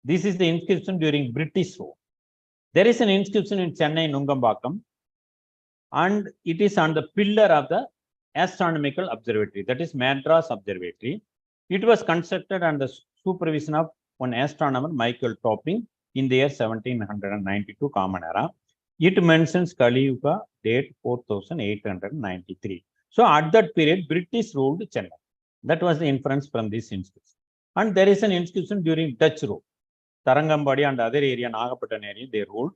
this is the inscription during British rule. There is an inscription in Chennai, Nungambakam, and it is on the pillar of the astronomical observatory, that is Madras Observatory. It was constructed under the supervision of one astronomer, Michael Topping, in the year 1792 Common Era. It mentions Kali Yuga date 4893. So at that period, British ruled Chennai. That was the inference from this inscription. And there is an inscription during Dutch rule. Tarangambadi and other area, Nagapattan area, they ruled.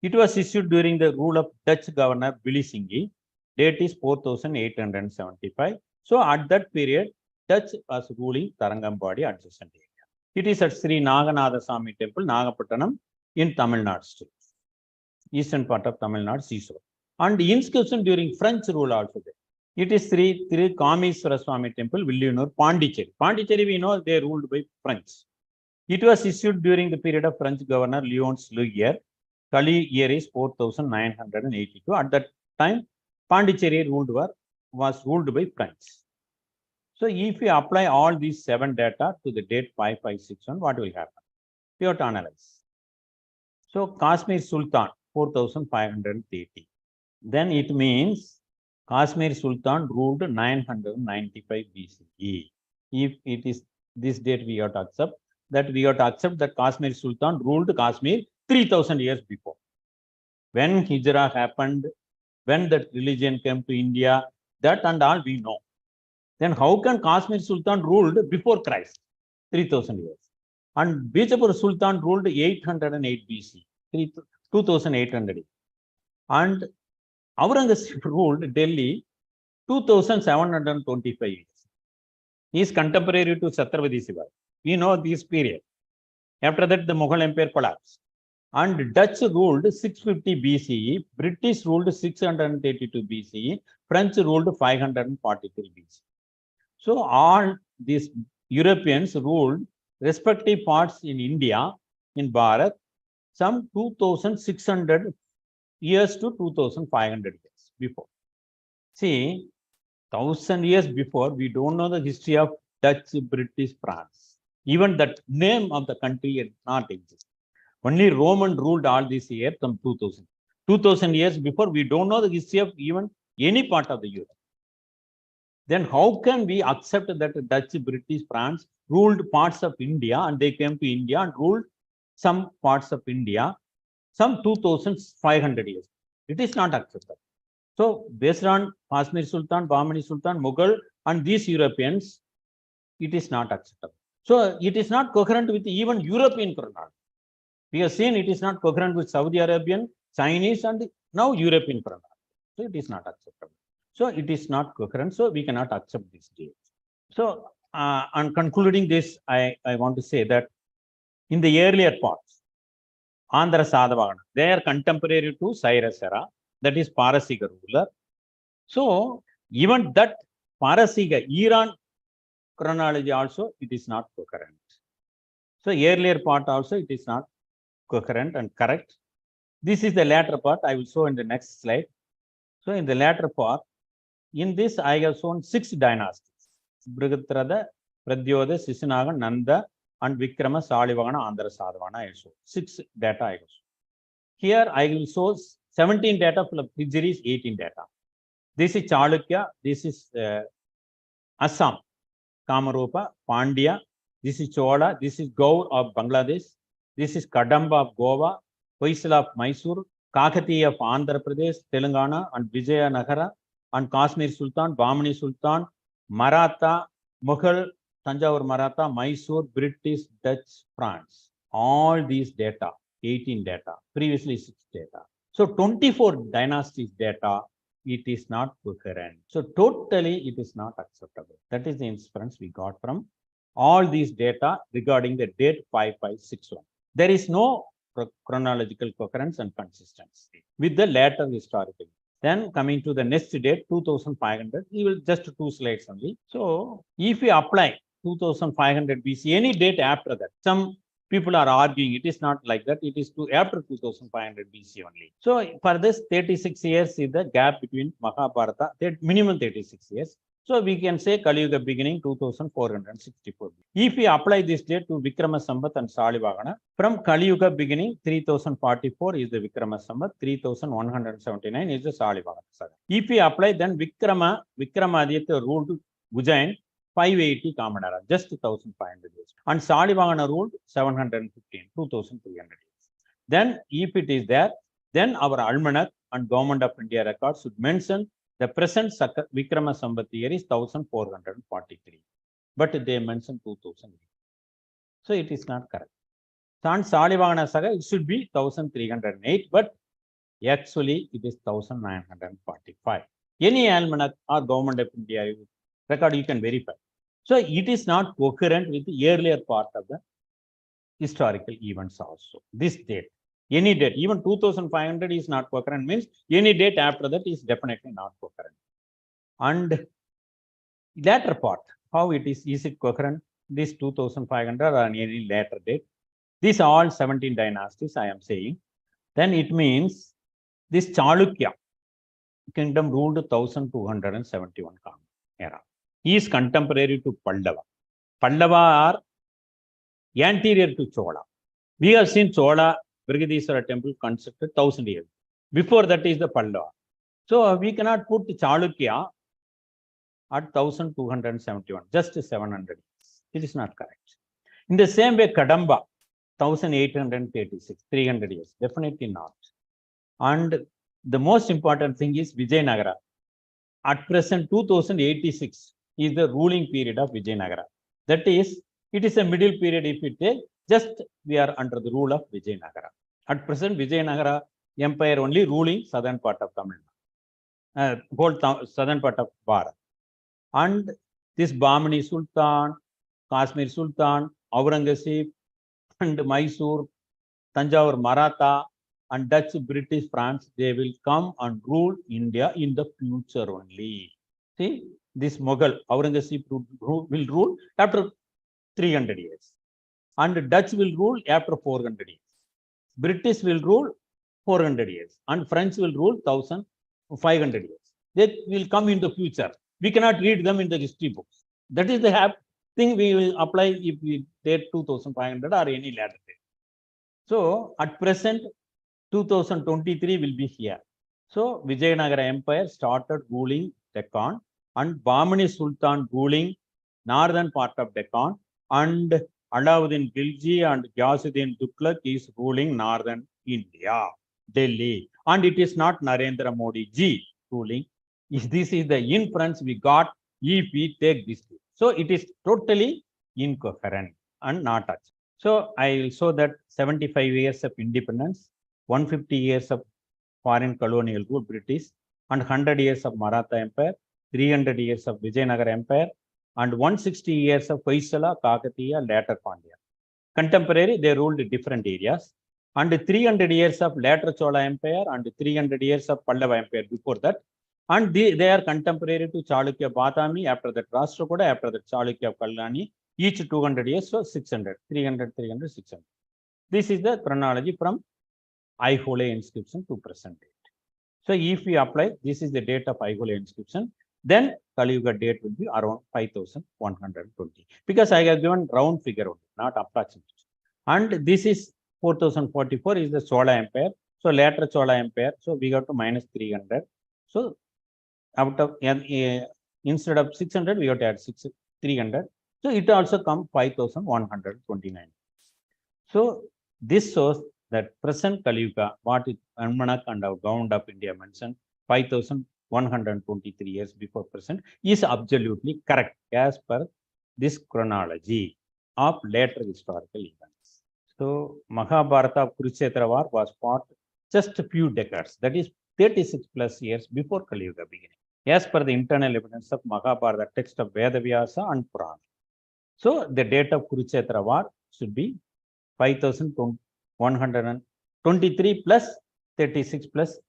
It was issued during the rule of Dutch governor Bilisinghi. Date is 4875. So at that period, Dutch was ruling Tarangambadi adjacent area. It is at Sri Naganatha Swami Temple, Nagapattanam, in Tamil Nadu state, eastern part of Tamil Nadu seashore. And the inscription during French rule also there. It is Sri Kameswara Swami Temple, Villunur, Pondicherry. Pondicherry, we know they ruled by French. It was issued during the period of French governor Leonce Lugier. Kali year is 4982. At that time, Pondicherry was ruled by French. So if we apply all these 7 data to the date 5561, what will happen? We have to analyze. So Kashmir Sultan 4530. Then it means Kashmir Sultan ruled 995 BCE. If it is this date, we have to accept that Kashmir Sultan ruled Kashmir 3000 years before. When Hijra happened, when that religion came to India, that and all we know. Then how can Kashmir Sultan ruled before Christ? 3000 years. And Bijapur Sultan ruled 808 BC, 2800. And Aurangzeb ruled Delhi 2725 years. He is contemporary to Chhatrapati Shivaji. We know this period. After that, the Mughal Empire collapsed. And Dutch ruled 650 BCE, British ruled 682 BCE, French ruled 543 BCE. So all these Europeans ruled respective parts in India, in Bharat, some 2600 years to 2500 years before. See, 1000 years before, we don't know the history of Dutch, British, France. Even that name of the country did not exist. Only Roman ruled all these years from 2000. 2000 years before, we don't know the history of even any part of the Europe. Then how can we accept that Dutch, British, France ruled parts of India and they came to India and ruled some parts of India, some 2500 years? It is not acceptable. So based on Kashmir Sultan, Bahmani Sultan, Mughal and these Europeans, it is not acceptable. So it is not coherent with even European chronology. We have seen it is not coherent with Saudi Arabian, Chinese and now European chronology. So it is not acceptable. So it is not coherent. So we cannot accept this date. So on concluding this, I want to say that in the earlier parts, Andhra Sadhavagana, they are contemporary to Cyrus era, that is Parasiga ruler. So even that Parasiga, Iran chronology also, it is not coherent. So earlier part also, it is not coherent and correct. This is the latter part. I will show in the next slide. So in the latter part, in this I have shown 6 dynasties: Brihadrada, Pradyodha, Sisanaga, Nanda, and Vikrama, Salivagana, Andhra Sadhavana. I show 6 data I show. Here I will show 17 data from Hijris, 18 data. This is Chalukya, this is Assam, Kamarupa, Pandya, this is Chola, this is Gaur of Bangladesh, this is Kadamba of Goa, Hoysala of Mysore, Kakati of Andhra Pradesh, Telangana, and Vijayanagara, and Kashmir Sultan, Bahmani Sultan, Maratha, Mughal, Tanjavur Maratha, Mysore, British, Dutch, France. All these data, 18 data, previously 6 data. So 24 dynasties data, it is not coherent. So totally it is not acceptable. That is the inference we got from all these data regarding the date 5561. There is no chronological coherence and consistency with the later historical. Then coming to the next date, 2500, we will just 2 slides only. So if we apply 2500 BC, any date after that, some people are arguing it is not like that. It is after 2500 BC only. So for this 36 years is the gap between Mahabharata, minimum 36 years. So we can say Kali Yuga beginning 2464. If we apply this date to Vikrama Samvat and Salivagana, from Kali Yuga beginning 3044 is the Vikrama Samvat, 3179 is the Salivagana Saga. If we apply then Vikramaditya ruled Ujjain 580 Kamanara, just 1500 years. And Salivagana ruled 715, 2300 years. Then if it is there, then our almanac and Government of India records should mention the present Vikrama Samvat year is 1443. But they mention 2000. So it is not correct. And Salivagana Saga, it should be 1308, but actually it is 1945. Any almanac or Government of India record you can verify. So it is not coherent with the earlier part of the historical events also. This date, any date, even 2500 is not coherent, means any date after that is definitely not coherent. And later part, how it is it coherent? This 2500 or any later date. These are all 17 dynasties I am saying. Then it means this Chalukya kingdom ruled 1271 era. He is contemporary to Pallava. Pallava are anterior to Chola. We have seen Chola Brigadiswara temple constructed 1000 years. Before that is the Pallava. So we cannot put Chalukya at 1271, just 700 years. It is not correct. In the same way, Kadamba, 1836, 300 years. Definitely not. And the most important thing is Vijayanagara. At present, 2086 is the ruling period of Vijayanagara. That is, it is a middle period if you take Just we are under the rule of Vijayanagara. At present, Vijayanagara Empire only ruling southern part of Tamil Nadu, whole southern part of Bharat. And this Bahmani Sultan, Kashmir Sultan, Aurangzeb, and Mysore, Tanjavur Maratha, and Dutch, British, France, they will come and rule India in the future only. See, this Mughal, Aurangzeb will rule after 300 years. And Dutch will rule after 400 years. British will rule 400 years. And French will rule 1500 years. They will come in the future. We cannot read them in the history books. That is the thing we will apply if we date 2500 or any later date. So, at present, 2023 will be here. So, Vijayanagara Empire started ruling Deccan, and Bahmani Sultan ruling northern part of Deccan, and Alauddin Khilji and Ghiyasuddin Tughlaq is ruling northern India, Delhi. And it is not Narendra Modi ji ruling. This is the inference we got if we take this. So, it is totally incoherent and not touched. So, I will show that 75 years of independence, 150 years of foreign colonial rule, British, and 100 years of Maratha Empire, 300 years of Vijayanagara Empire, and 160 years of Hoysala, Kakatiya, later Pandya. Contemporary, they ruled different areas, and 300 years of later Chola Empire, and 300 years of Pallava Empire before that, and they are contemporary to Chalukya Badami, after that Rashtrakuta, after that Chalukya Kallani, each 200 years, so 600, 300, 300, 600. This is the chronology from Aihole inscription to present date. So, if we apply, this is the date of Aihole inscription, then Kali Yuga date will be around 5120. Because I have given round figure only, not approximate. And this is 4044 is the Chola Empire. So, later Chola Empire, so we got to minus 300. So, out of instead of 600, we got to add 300. So, it also comes 5129. So, this shows that present Kali Yuga, what is Almanac and our Government of India mentioned, 5123 years before present, is absolutely correct as per this chronology of later historical events. So, Mahabharata Kurukshetra War was fought just a few decades, that is 36 plus years before Kali Yuga beginning, as per the internal evidence of Mahabharata text of Vedavyasa and Purana. So, the date of Kurukshetra War should be 5123 plus 36 plus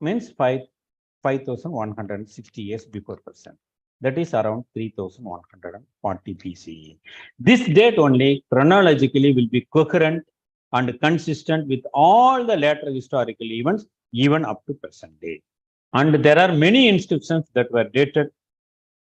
means 5160 years before present. That is around 3140 BCE. This date only chronologically will be coherent and consistent with all the later historical events, even up to present day. And there are many inscriptions that were dated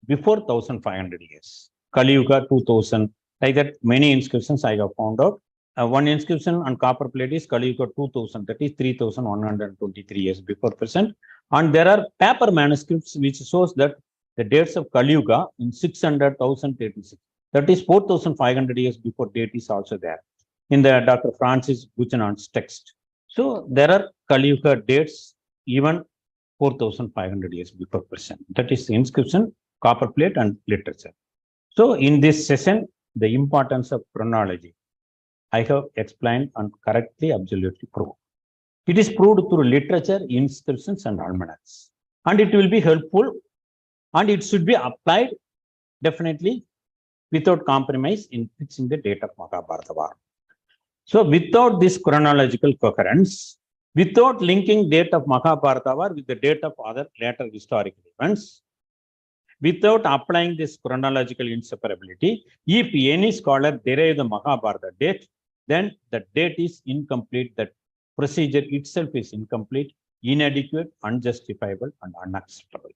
before 1500 years. Kali Yuga 2000, like that, many inscriptions I have found out. One inscription on copper plate is Kali Yuga 2000, that is 3123 years before present. And there are paper manuscripts which shows that the dates of Kali Yuga in 600, 1036, that is 4500 years before date is also there in the Dr. Francis Buchanan's text. So there are Kali Yuga dates even 4500 years before present. That is the inscription, copper plate and literature. So in this session, the importance of chronology, I have explained and correctly, absolutely proved. It is proved through literature, inscriptions, and almanacs. And it will be helpful and it should be applied definitely without compromise in fixing the date of Mahabharata War. So, without this chronological coherence, without linking date of Mahabharata War with the date of other later historical events, without applying this chronological inseparability, if any scholar derive the Mahabharata date, then the date is incomplete, that procedure itself is incomplete, inadequate, unjustifiable, and unacceptable.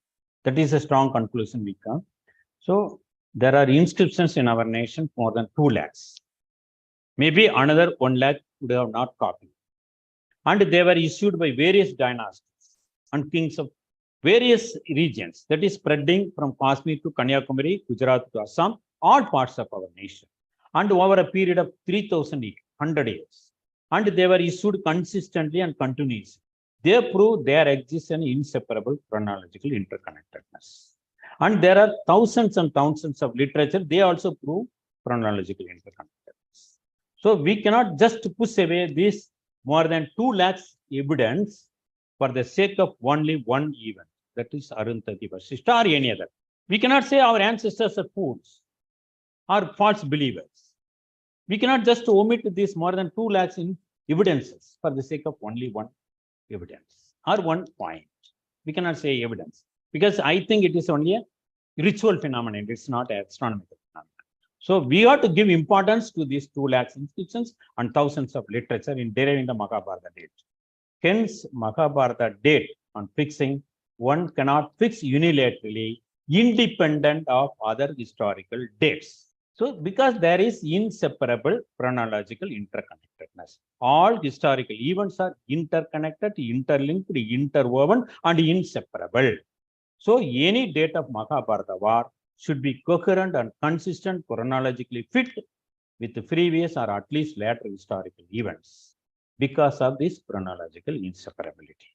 That is a strong conclusion we come. So, there are inscriptions in our nation more than 2 lakhs. Maybe another 1 lakh would have not copied. And they were issued by various dynasties and kings of various regions, that is spreading from Kashmir to Kanyakumari, Gujarat to Assam, all parts of our nation, and over a period of 3,100 years. And they were issued consistently and continuously. They prove there exists an inseparable chronological interconnectedness. And there are thousands and thousands of literature, they also prove chronological interconnectedness. So we cannot just push away this more than 2 lakhs evidence for the sake of only one event. That is Arundhati Vasishtha or any other. We cannot say our ancestors are fools or false believers. We cannot just omit this more than 2 lakhs in evidences for the sake of only one evidence or one point. We cannot say evidence because I think it is only a ritual phenomenon. It's not an astronomical phenomenon. So we ought to give importance to these 2 lakhs inscriptions and thousands of literature in deriving the Mahabharata date. Hence, Mahabharata date on fixing one cannot fix unilaterally independent of other historical dates. So, because there is inseparable chronological interconnectedness, all historical events are interconnected, interlinked, interwoven, and inseparable. So, any date of Mahabharata War should be coherent and consistent, chronologically fit with the previous or at least later historical events because of this chronological inseparability.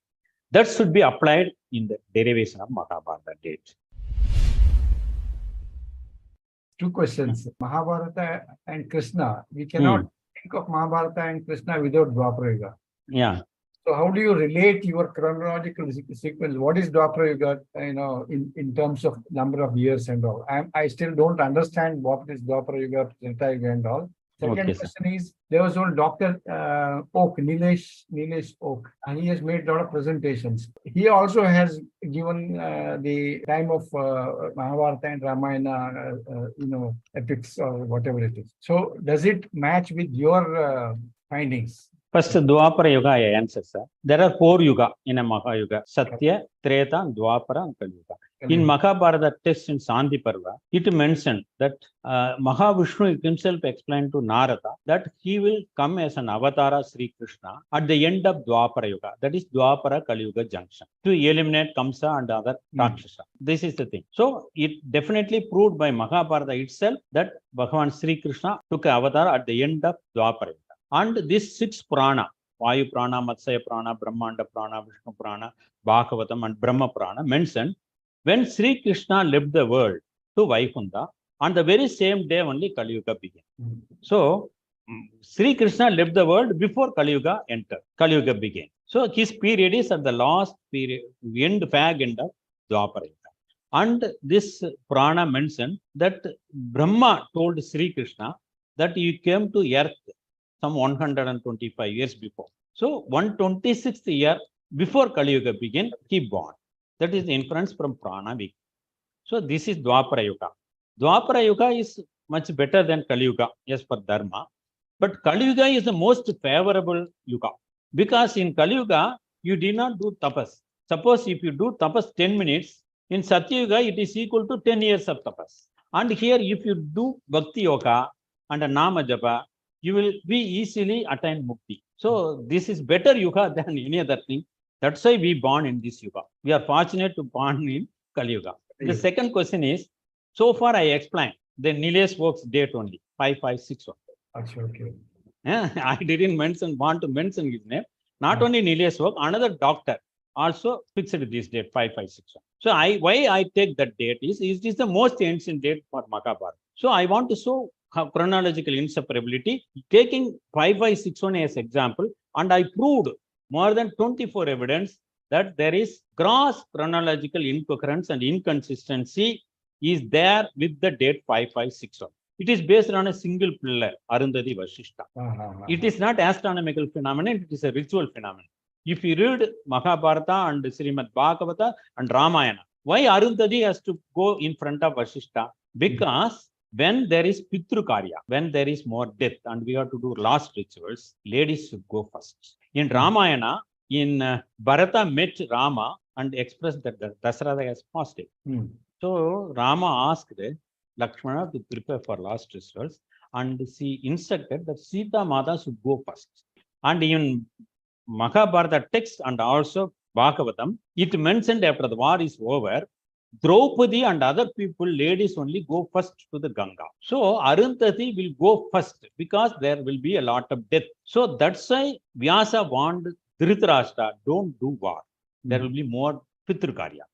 That should be applied in the derivation of Mahabharata date. Two questions. Mahabharata and Krishna. We cannot think of Mahabharata and Krishna without Dwapara Yuga. Yeah. So how do you relate your chronological sequence? What is Dwapara Yuga, in terms of number of years and all? I still don't understand what is Dwapara Yuga, Treta Yuga and all. Second question is, there was one Dr. Oak, Nilesh Oak, and he has made a lot of presentations. He also has given the time of Mahabharata and Ramayana, epics or whatever it is. So does it match with your findings? First, Dwapara Yuga, I answer, sir. There are 4 Yuga in a Mahayuga: Satya, Treta, Dwapara, and Kali Yuga. In Mahabharata text in Sandhi Parva, it mentioned that Mahavishnu himself explained to Narada that he will come as an avatara Sri Krishna at the end of Dwapara Yuga, that is Dwapara Kali Yuga junction, to eliminate Kamsa and other Rakshasa. This is the thing. So it definitely proved by Mahabharata itself that Bhagavan Sri Krishna took an avatar at the end of Dwapara Yuga. And this 6 Prana, Vayu Prana, Matsaya Prana, Brahmanda Prana, Vishnu Prana, Bhagavatam, and Brahma Prana mentioned when Sri Krishna left the world to Vaikunta, on the very same day only Kali Yuga began. So, Sri Krishna left the world before Kali Yuga entered. Kali Yuga began. So, his period is at the last period, end of Dwapara Yuga. And this Prana mentioned that Brahma told Sri Krishna that you came to earth some 125 years before. So, 126th year before Kali Yuga began, he born. That is the inference from Prana. So, this is Dwapara Yuga. Dwapara Yuga is much better than Kali Yuga, as per Dharma. But Kali Yuga is the most favorable Yuga. Because in Kali Yuga, you did not do tapas. Suppose if you do tapas 10 minutes, in Satya Yuga, it is equal to 10 years of tapas. And here, if you do Bhakti Yoga and a Nama Japa, you will be easily attain mukti. So this is better Yuga than any other thing. That's why we born in this Yuga. We are fortunate to born in Kali Yuga. The second question is, so far I explained the Nilesh Oak's date only, 5561. Okay. I didn't want to mention his name. Not only Nilesh Oak, another doctor also fixed this date, 5561. So why I take that date is it is the most ancient date for Mahabharata. So I want to show chronological inseparability, taking 5561 as example, and I proved more than 24 evidence that there is gross chronological incoherence and inconsistency is there with the date 5561. It is based on a single pillar, Arundhati Vasishtha. It is not astronomical phenomenon, it is a ritual phenomenon. If you read Mahabharata and Srimad Bhagavata and Ramayana, why Arundhati has to go in front of Vasishtha? Because when there is Pitru Karya, when there is more death and we have to do last rituals, ladies should go first. In Ramayana, Bharata met Rama and expressed that Dasharatha has fasted. So Rama asked Lakshmana to prepare for last rituals and she instructed that Sita Mata should go first. And in Mahabharata text and also Bhagavatam, it mentioned after the war is over, Draupadi and other people, ladies only go first to the Ganga. So Arundhati will go first because there will be a lot of death. So that's why Vyasa warned Dhritarashtra, don't do war. There will be more Pitrukarya.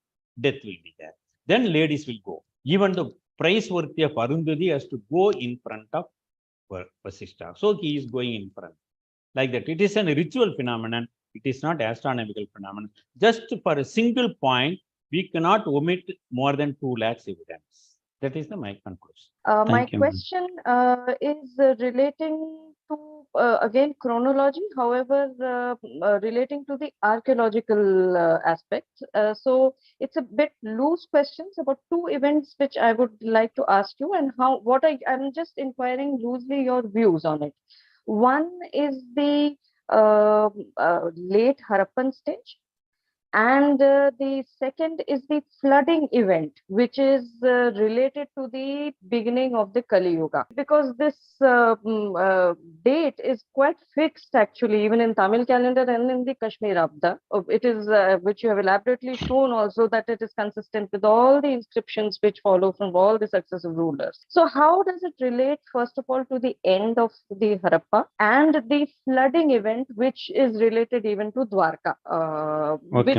Death will be there. Then ladies will go. Even the praiseworthy of Arundhati has to go in front of Vasishtha. So he is going in front. Like that. It is a ritual phenomenon. It is not astronomical phenomenon. Just for a single point, we cannot omit more than 2 lakhs evidence. That is my conclusion. My Thank you. question is relating to again chronology, however, relating to the archaeological aspect. So it's a bit loose questions about 2 events which I would like to ask you, and I'm just inquiring loosely your views on it. One is the late Harappan stage, and the second is the flooding event, which is related to the beginning of the Kali Yuga. Because this date is quite fixed, actually, even in Tamil calendar and in the Kashmir Abda. It is, which you have elaborately shown also, that it is consistent with all the inscriptions which follow from all the successive rulers. So how does it relate, first of all, to the end of the Harappa and the flooding event, which is related even to Dwarka?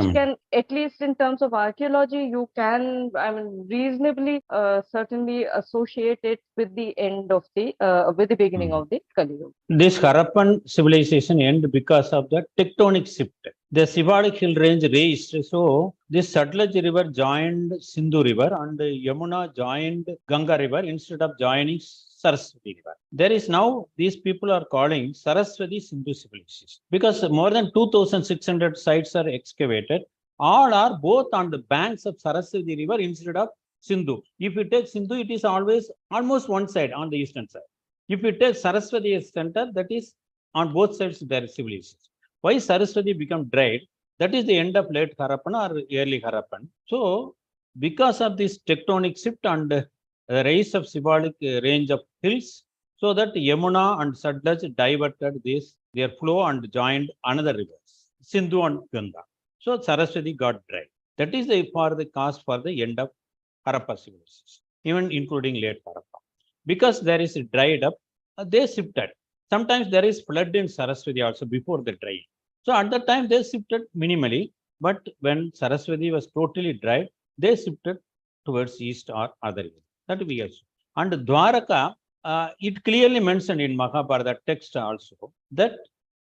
Which can, at least in terms of archaeology, you can, I mean, reasonably certainly associate it with the end of the with the beginning of the Kali Yuga. This Harappan civilization ended because of the tectonic shift. The Sivadik hill range raised, so this Satluj river joined Sindhu river and Yamuna joined Ganga river instead of joining Saraswati river. There is now, these people are calling Saraswati Sindhu civilization because more than 2,600 sites are excavated. All are both on the banks of Saraswati river instead of Sindhu. If you take Sindhu, it is always almost one side on the eastern side. If you take Saraswati as center, that is on both sides there is civilization. Why Saraswati become dried? That is the end of late Harappan or early Harappan. So, because of this tectonic shift and the rise of Sivadik range of hills, so that Yamuna and Satluj diverted their flow and joined another rivers, Sindhu and Ganga. So Saraswati got dry. That is the cause for the end of Harappa civilization, even including late Harappa. Because there is dried up, they shifted. Sometimes there is flood in Saraswati also before the drying. So at that time they shifted minimally, but when Saraswati was totally dried, they shifted towards east or other way. That we also. And Dwaraka, it clearly mentioned in Mahabharata text also that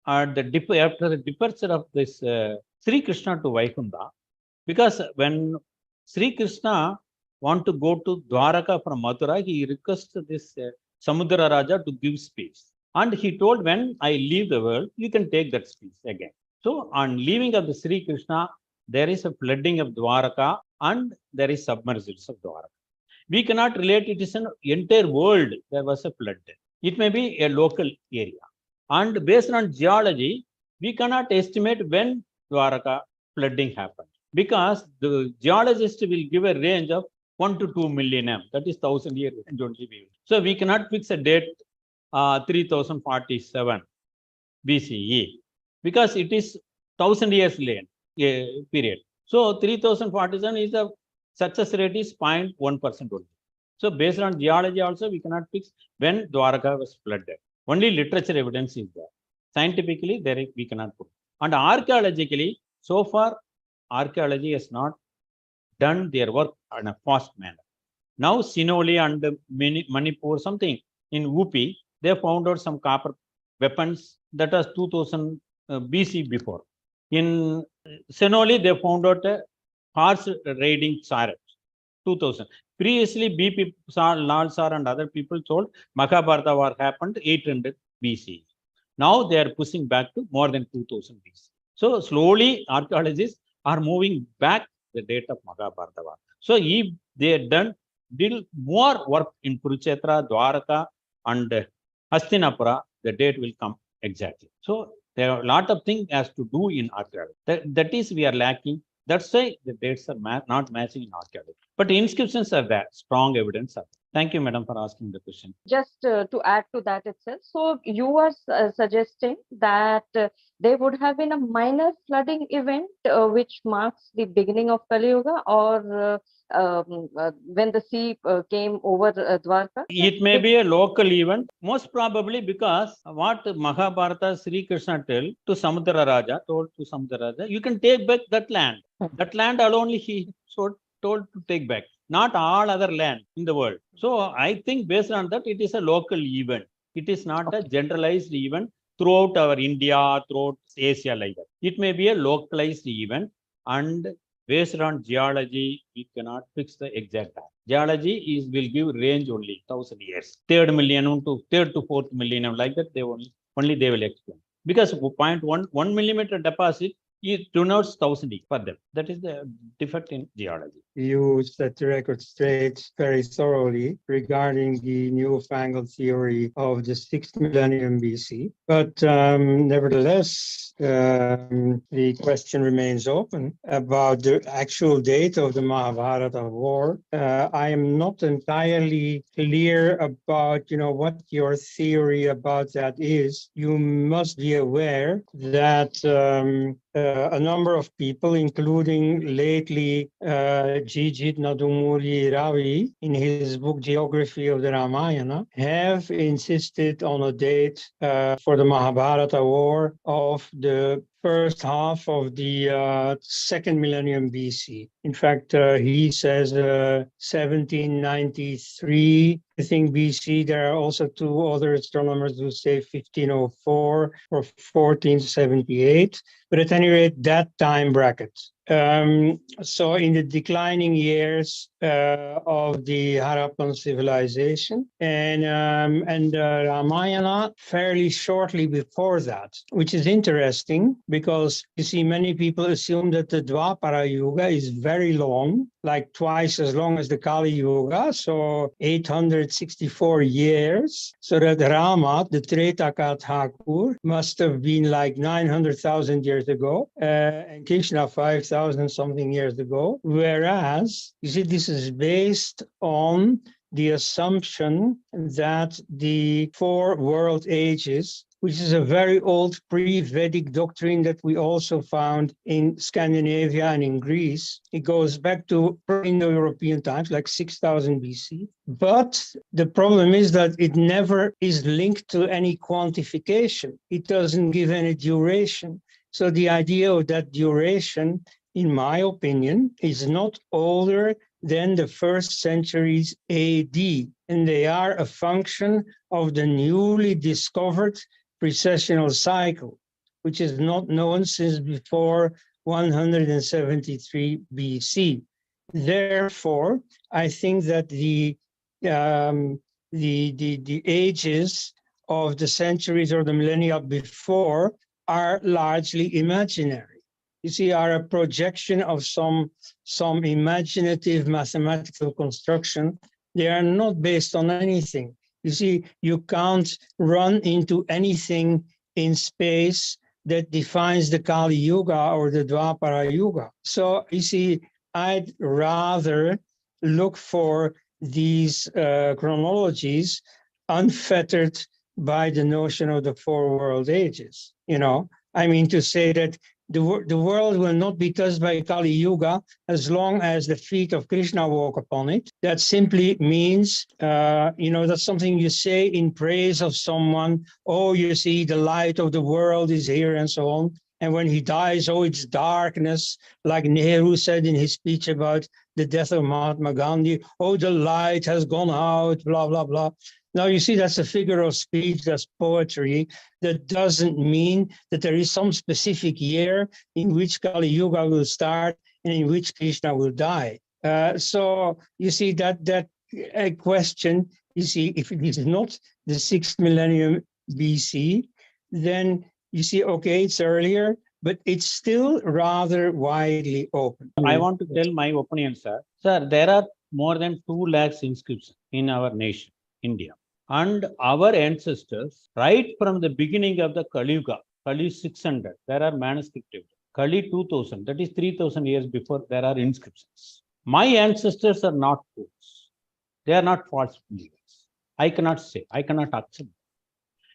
after the departure of this Sri Krishna to Vaikunta, because when Sri Krishna want to go to Dwaraka from Mathura, he requested this Samudra Raja to give space. And he told, when I leave the world, you can take that space again. So on leaving of the Sri Krishna, there is a flooding of Dwaraka and there is submergence of Dwaraka. We cannot relate it is an entire world there was a flood. It may be a local area. And based on geology, we cannot estimate when Dwaraka flooding happened. Because the geologist will give a range of 1 to 2 million M. That is 1,000 years. So we cannot fix a date 3047 BCE because it is 1,000 years late period. So 3047 is the success rate is 0.1% only. So based on geology also we cannot fix when Dwaraka was flooded. Only literature evidence is there. Scientifically there we cannot put. And archaeologically, so far archaeology has not done their work in a fast manner. Now Sinoli and Manipur, something in UP, they found out some copper weapons that was 2000 BC before. In Senoli, they found out a horse riding chariot, 2000. Previously, B.P. Lal Sar and other people told Mahabharata War happened 800 BC. Now they are pushing back to more than 2000 BC. So slowly archaeologists are moving back the date of Mahabharata War. So if they did more work in Kurukshetra, Dwaraka and Hastinapura, the date will come exactly. So there are a lot of things has to do in archaeology. That is we are lacking. That's why the dates are not matching in archaeology. But inscriptions are there, strong evidence are there. Thank you, madam, for asking the question. Just to add to that itself, so you are suggesting that there would have been a minor flooding event which marks the beginning of Kali Yuga, or when the sea came over Dwarka? It may be a local event, most probably because what Mahabharata Sri Krishna told to Samudra Raja, you can take back that land. That land alone he told to take back, not all other land in the world. So I think based on that, it is a local event. It is not a generalized event throughout our India, throughout Asia like that. It may be a localized event, and based on geology, we cannot fix the exact time. Geology will give range only 1,000 years, third millennium to fourth millennium, like that. They only they will explain, because 0.1 millimeter deposit, it denotes 1,000 years for them. That is the defect in geology. You set the record straight very thoroughly regarding the newfangled theory of the 6th millennium BC. But nevertheless, the question remains open about the actual date of the Mahabharata War. I am not entirely clear about, what your theory about that is. You must be aware that a number of people, including lately Jijit Nadumuri Ravi, in his book Geography of the Ramayana, have insisted on a date for the Mahabharata War of the first half of the 2nd millennium BC. In fact, he says 1793, I think, BC. There are also two other astronomers who say 1504 or 1478. But at any rate, that time bracket. So in the declining years of the Harappan civilization, and Ramayana fairly shortly before that, which is interesting because you see many people assume that the Dwapara Yuga is very long, like twice as long as the Kali Yuga, so 864 years, so that Rama, the Tretaka Thakur, must have been like 900,000 years ago, and Krishna 5,000 something years ago, whereas, you see, this is based on the assumption that the 4 world ages, which is a very old pre-Vedic doctrine that we also found in Scandinavia and in Greece. It goes back to Indo-European times, like 6,000 BC. But the problem is that it never is linked to any quantification. It doesn't give any duration. So the idea of that duration, in my opinion, is not older than the 1st centuries AD, and they are a function of the newly discovered precessional cycle, which is not known since before 173 BC. Therefore, I think that the ages of the centuries or the millennia before are largely imaginary. You see, are a projection of some imaginative mathematical construction. They are not based on anything. You see, you can't run into anything in space that defines the Kali Yuga or the Dwapara Yuga. So you see, I'd rather look for these chronologies unfettered by the notion of the 4 world ages. I mean to say that the world will not be touched by Kali Yuga as long as the feet of Krishna walk upon it. That simply means, that's something you say in praise of someone. Oh, you see, the light of the world is here and so on. And when he dies, oh, it's darkness, like Nehru said in his speech about the death of Mahatma Gandhi. Oh, the light has gone out, blah, blah, blah. Now, you see, that's a figure of speech, that's poetry. That doesn't mean that there is some specific year in which Kali Yuga will start and in which Krishna will die. So you see that question, you see, if it is not the 6th millennium BC, then you see, okay, it's earlier, but it's still rather widely open. I want to tell my opinion, sir. Sir, there are more than 2 lakhs inscriptions in our nation, India. And our ancestors, right from the beginning of the Kali Yuga, Kali 600, there are manuscripts. Kali 2000, that is 3,000 years before, there are inscriptions. My ancestors are not fools. They are not false believers. I cannot say, I cannot accept.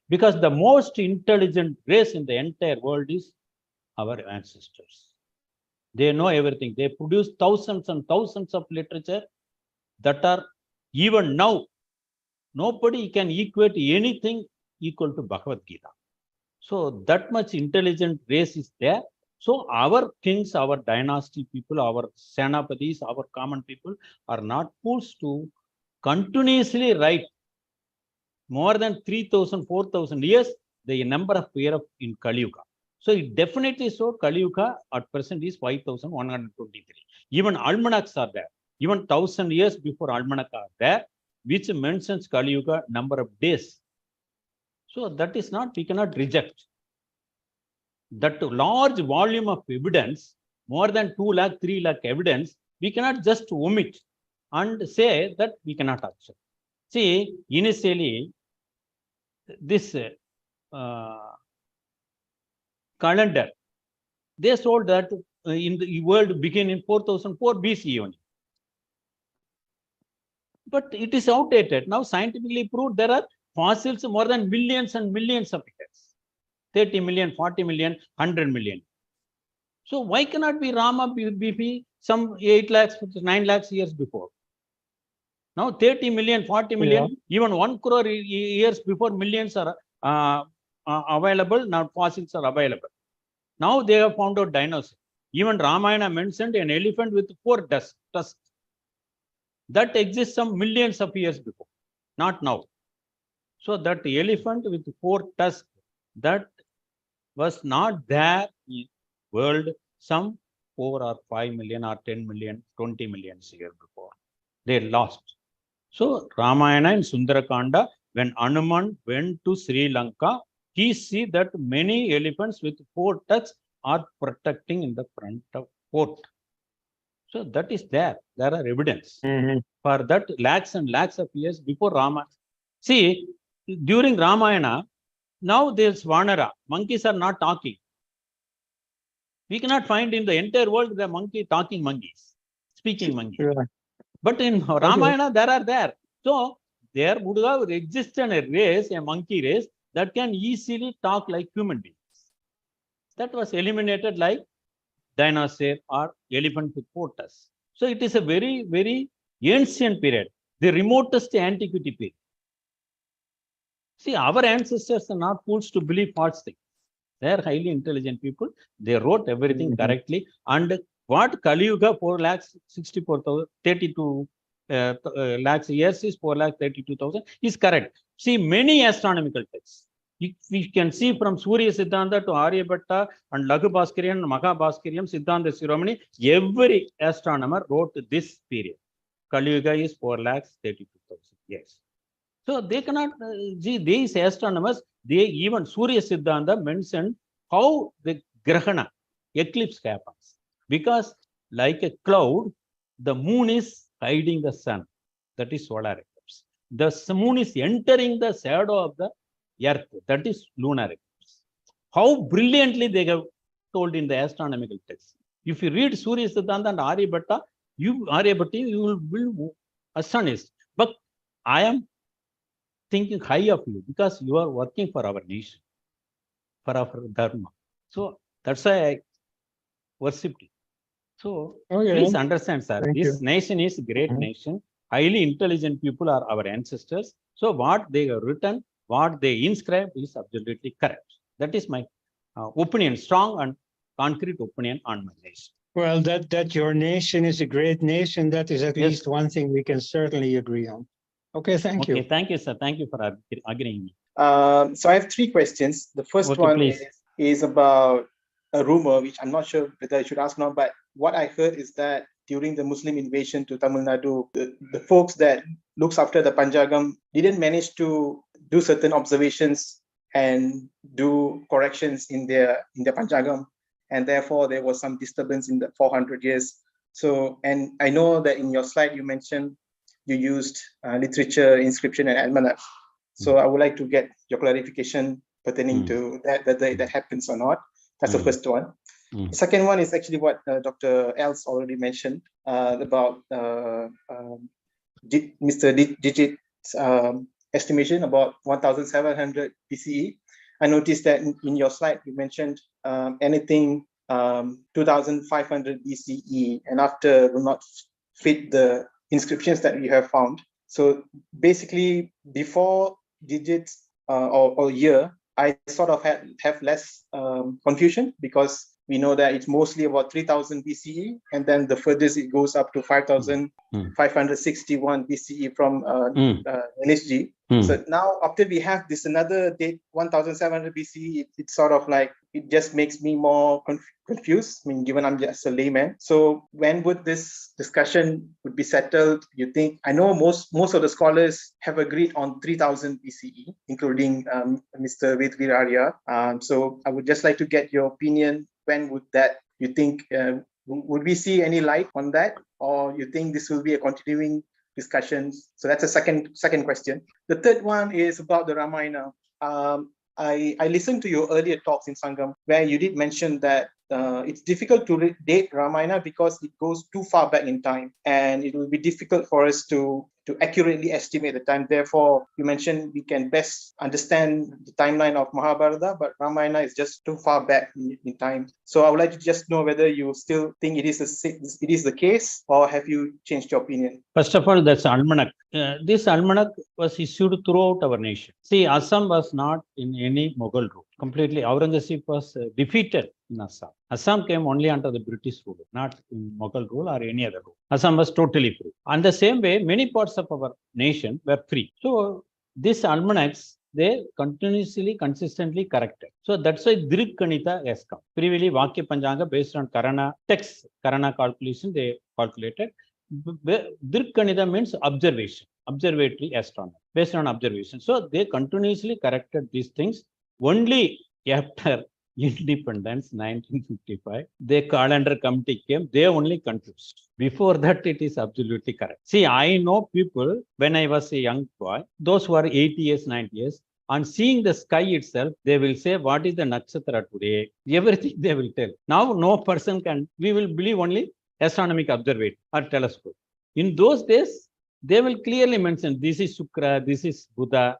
Because the most intelligent race in the entire world is our ancestors. They know everything. They produce thousands and thousands of literature that are even now, nobody can equate anything equal to Bhagavad Gita. So that much intelligent race is there. So our kings, our dynasty people, our Senapatis, our common people are not fools to continuously write more than 3,000, 4,000 years, the number of years in Kali Yuga. So it definitely so Kali Yuga at present is 5,123. Even almanacs are there. Even 1,000 years before almanac are there, which mentions Kali Yuga number of days. So that is not, we cannot reject. That large volume of evidence, more than 2 lakh, 3 lakh evidence, we cannot just omit and say that we cannot accept. See, initially, this calendar, they told that in the world began in 4004 BC only. But it is outdated. Now scientifically proved there are fossils more than millions and millions of years. 30 million, 40 million, 100 million. So why cannot be Rama BP some 8 lakhs, 9 lakhs years before? Now 30 million, 40 million, even 1 crore years before millions are available. Now fossils are available. Now they have found out dinosaurs. Even Ramayana mentioned an elephant with 4 tusks. That exists some millions of years before, not now. So that elephant with 4 tusks, that was not there in world some 4 or 5 million or 10 million, 20 million years before. They lost. So Ramayana in Sundarakanda, when Hanuman went to Sri Lanka, he see that many elephants with 4 tusks are protecting in the front of fort. So that is there. There are evidence for that lakhs and lakhs of years before Rama. See, during Ramayana, now there's Vanara. Monkeys are not talking. We cannot find in the entire world the monkey talking monkeys, speaking monkeys. Sure. But in Ramayana, there are there. So there would have existed a race, a monkey race, that can easily talk like human beings. That was eliminated like dinosaur or elephant with 4 tusks. So it is a very, very ancient period, the remotest antiquity period. See, our ancestors are not fools to believe false things. They are highly intelligent people. They wrote everything correctly. And what Kali Yuga 4,64,032 lakhs years is 4,32,000 is correct. See, many astronomical texts. We can see from Surya Siddhanta to Aryabhatta and Laghu Bhaskarian and Mahabhaskarian, Siddhanta Shiromani, every astronomer wrote this period. Kali Yuga is 4,32,000 years. So they cannot, see, these astronomers, they even Surya Siddhanta mentioned how the Grahana, eclipse happens. Because like a cloud, the moon is hiding the sun. That is solar eclipse. The moon is entering the shadow of the earth. That is lunar eclipse. How brilliantly they have told in the astronomical text. If you read Surya Siddhanta and Aryabhatta, you will be astonished. But I am thinking high of you because you are working for our nation, for our dharma. So that's why I worship you. So please understand, sir, this nation is a great nation. Highly intelligent people are our ancestors. So what they have written, what they inscribed is absolutely correct. That is my opinion, strong and concrete opinion on my nation. Well, that your nation is a great nation, that is at least one thing we can certainly agree on. Okay, thank you. Thank you, sir. Thank you for agreeing. So I have 3 questions. The first one is about a rumor, which I'm not sure whether I should ask now, but what I heard is that during the Muslim invasion to Tamil Nadu, the folks that looks after the Panjagam didn't manage to do certain observations and do corrections in their Panjagam, and therefore there was some disturbance in the 400 years. So, and I know that in your slide you mentioned you used literature, inscription, and almanac. So I would like to get your clarification pertaining to that, whether that happens or not. That's the first one. The second one is actually what Dr. Els already mentioned about Mr. Digit's estimation about 1,700 BCE. I noticed that in your slide, you mentioned anything 2,500 BCE, and after will not fit the inscriptions that we have found. So basically, before digits or year, I sort of have less confusion, because we know that it's mostly about 3,000 BCE, and then the furthest it goes up to 5,561 BCE from LSG. So now after we have this another date, 1700 BC, it's sort of like, it just makes me more confused. I mean, given I'm just a layman. So when would this discussion would be settled? You think? I know most of the scholars have agreed on 3000 BCE, including Mr. Vedvirarya. So I would just like to get your opinion. When would that, you think, would we see any light on that? Or you think this will be a continuing discussions? So that's a second question. The third one is about the Ramayana. I listened to your earlier talks in Sangam where you did mention that it's difficult to date Ramayana because it goes too far back in time, and it will be difficult for us to accurately estimate the time. Therefore, you mentioned we can best understand the timeline of Mahabharata, but Ramayana is just too far back in time. So I would like to just know whether you still think it is the case, or have you changed your opinion? First of all, that's almanac. This almanac was issued throughout our nation. See, Assam was not in any Mughal rule. Completely, Aurangzeb was defeated in Assam. Assam came only under the British rule, not in Mughal rule or any other rule. Assam was totally free. And the same way, many parts of our nation were free. So, these almanacs, they continuously, consistently corrected. So that's why Drik Kanita has come. Previously, Vakya Panchanga, based on Karana text, Karana calculation, they calculated. Drik Kanita means observation, observatory astronomy, based on observation. So they continuously corrected these things. Only after independence, 1955, the calendar committee came, they only confused. Before that, it is absolutely correct. See, I know people, when I was a young boy, those who are 80 years, 90 years, on seeing the sky itself, they will say, what is the nakshatra today? Everything they will tell. Now, no person can, we will believe only astronomic observatory or telescope. In those days, they will clearly mention, this is Shukra, this is Buddha,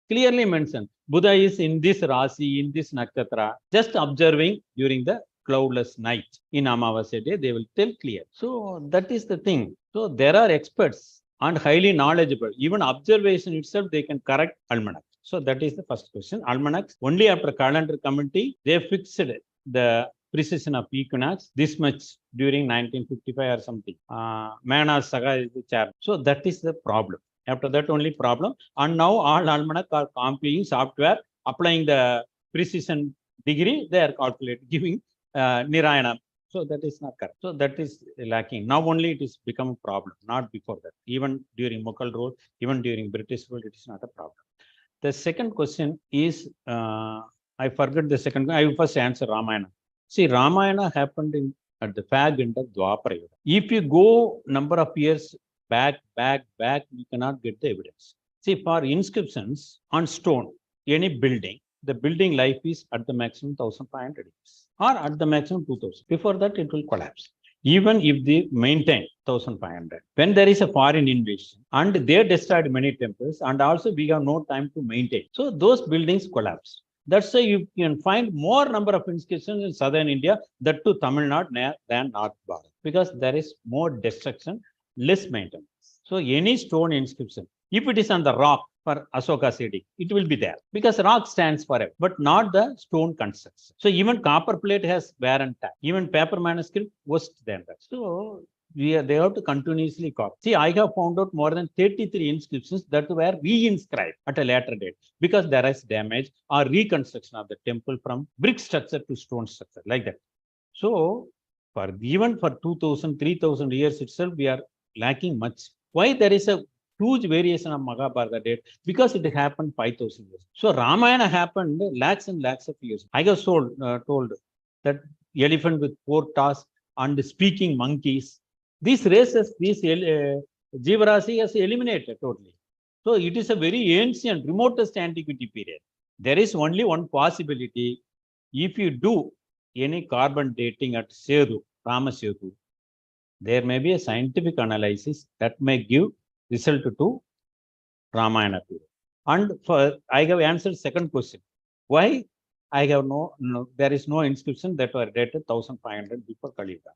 clearly mentioned. Buddha is in this Rasi, in this Nakshatra, just observing during the cloudless night. In Amavasya day, they will tell clear. So that is the thing. So there are experts and highly knowledgeable. Even observation itself, they can correct almanac. So that is the first question. Almanacs, only after calendar committee, they fixed the precision of equinox this much during 1955 or something. Mana Saga is the chair. So that is the problem. After that, only problem. And now all almanac are compiling software, applying the precision degree, they are calculating, giving Nirayana. So that is not correct. So that is lacking. Now only it is become a problem, not before that. Even during Mughal rule, even during British rule, it is not a problem. The second question is, I forgot the second. I will first answer Ramayana. See, Ramayana happened at the fag end of Dwapara Yuga. If you go number of years back, we cannot get the evidence. See, for inscriptions on stone, any building, the building life is at the maximum 1500 years or at the maximum 2000. Before that, it will collapse. Even if they maintain 1500. When there is a foreign invasion and they destroyed many temples, and also we have no time to maintain. So those buildings collapse. That's why you can find more number of inscriptions in southern India, that to Tamil Nadu than North Bharat, because there is more destruction, less maintenance. So any stone inscription, if it is on the rock for Asoka city, it will be there because rock stands forever, but not the stone construction. So even copper plate has wear and tear. Even paper manuscript worse than that. So they have to continuously copy. See, I have found out more than 33 inscriptions that were re-inscribed at a later date because there is damage or reconstruction of the temple from brick structure to stone structure, like that. So even for 2000, 3000 years itself, we are lacking much. Why there is a huge variation of Mahabharata date? Because it happened 5000 years. So Ramayana happened lakhs and lakhs of years. I have told that elephant with 4 tusks and speaking monkeys, these races, these Jivarasi has eliminated totally. So it is a very ancient, remotest antiquity period. There is only one possibility. If you do any carbon dating at Sedu, Ramasetu, there may be a scientific analysis that may give result to Ramayana period. And I have answered second question. Why I have there is no inscription that were dated 1500 before Kali Yuga.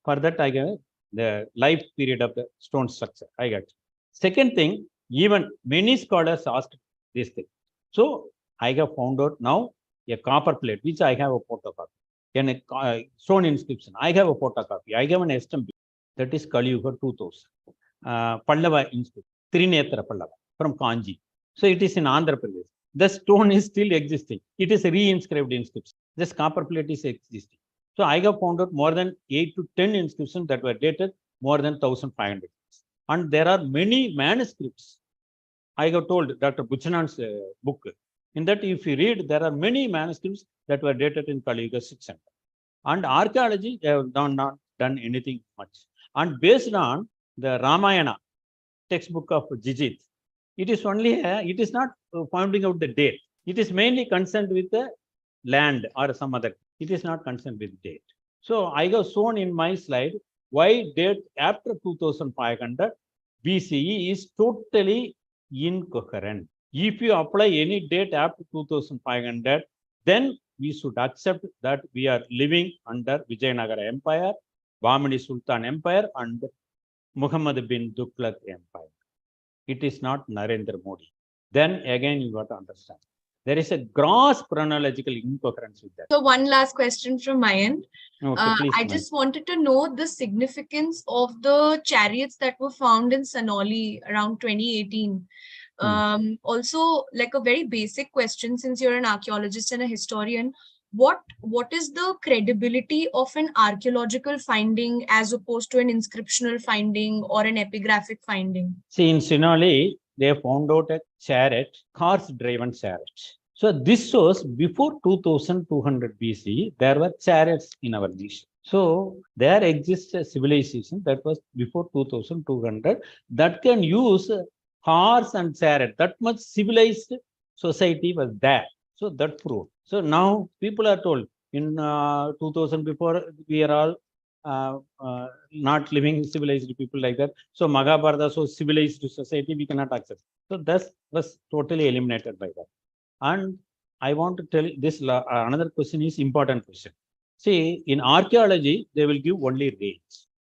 For that, I have the life period of the stone structure. I got it. Second thing, even many scholars asked this thing. So I have found out now a copper plate, which I have a photocopy. And a stone inscription, I have a photocopy. I have an estimate. That is Kali Yuga 2000. Pallava inscription, Trinetra Pallava from Kanji. So it is in Andhra Pradesh. The stone is still existing. It is re-inscribed inscription. This copper plate is existing. So I have found out more than 8 to 10 inscriptions that were dated more than 1,500. And there are many manuscripts. I have told Dr. Buchanan's book. In that, if you read, there are many manuscripts that were dated in Chronological Inseparability Center. And archaeology, they have not done anything much. And based on the Ramayana textbook of Jijit, it is only, it is not finding out the date. It is mainly concerned with the land or some other. It is not concerned with date. So I have shown in my slide why date after 2500 BCE is totally incoherent. If you apply any date after 2500, then we should accept that we are living under Vijayanagara Empire, Bahmani Sultan Empire, and Muhammad bin Tughlaq Empire. It is not Narendra Modi. Then again, you got to understand. There is a gross chronological incoherence with that. So one last question from my end. Okay, please, I just wanted to know the significance of the chariots that were found in Sanoli around 2018. Also, like a very basic question, since you're an archaeologist and a historian, what is the credibility of an archaeological finding as opposed to an inscriptional finding or an epigraphic finding? See, in Sinoli, they found out a chariot, horse-driven chariot. So this shows before 2200 BC, there were chariots in our nation. So there exists a civilization that was before 2200 that can use horse and chariot. That much civilized society was there. So that proved. So now people are told in 2000 before, we are all not living civilized people like that. So Mahabharata, so civilized society, we cannot accept. So that was totally eliminated by that. And I want to tell this, another question is important question. See, in archaeology, they will give only range.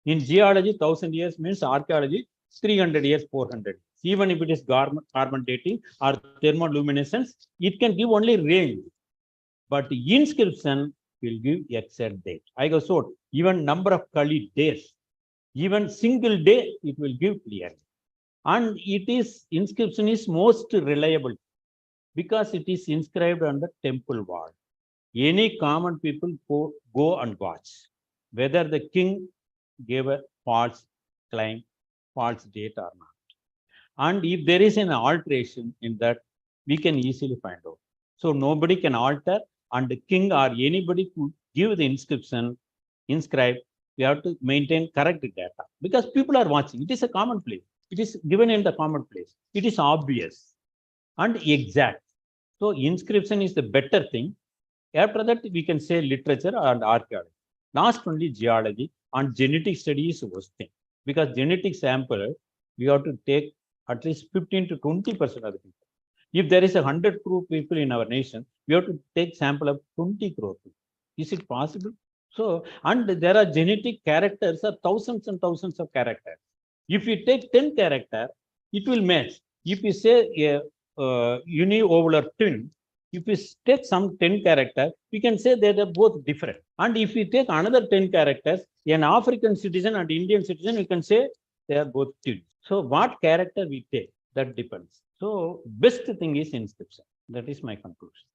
In geology, 1000 years means archaeology, 300 years, 400. Even if it is carbon dating or thermoluminescence, it can give only range. But inscription will give exact date. I go so even number of Kali days, even single day, it will give clearly. And it is inscription is most reliable because it is inscribed on the temple wall. Any common people go and watch whether the king gave a false claim, false date or not. And if there is an alteration in that, we can easily find out. So nobody can alter, and the king or anybody who give the inscribe, we have to maintain correct data because people are watching. It is a common place. It is given in the common place. It is obvious and exact. So inscription is the better thing. After that, we can say literature and archaeology. Last only geology and genetic studies was thing. Because genetic sample, we have to take at least 15 to 20% of the people. If there is 100 crore people in our nation, we have to take sample of 20 crore people. Is it possible? So, and there are genetic characters, are thousands and thousands of characters. If you take 10 characters, it will match. If you say a uniovular twin, if we take some 10 characters, we can say they are both different. And if we take another 10 characters, an African citizen and Indian citizen, we can say they are both twins. So what character we take, that depends. So best thing is inscription. That is my conclusion.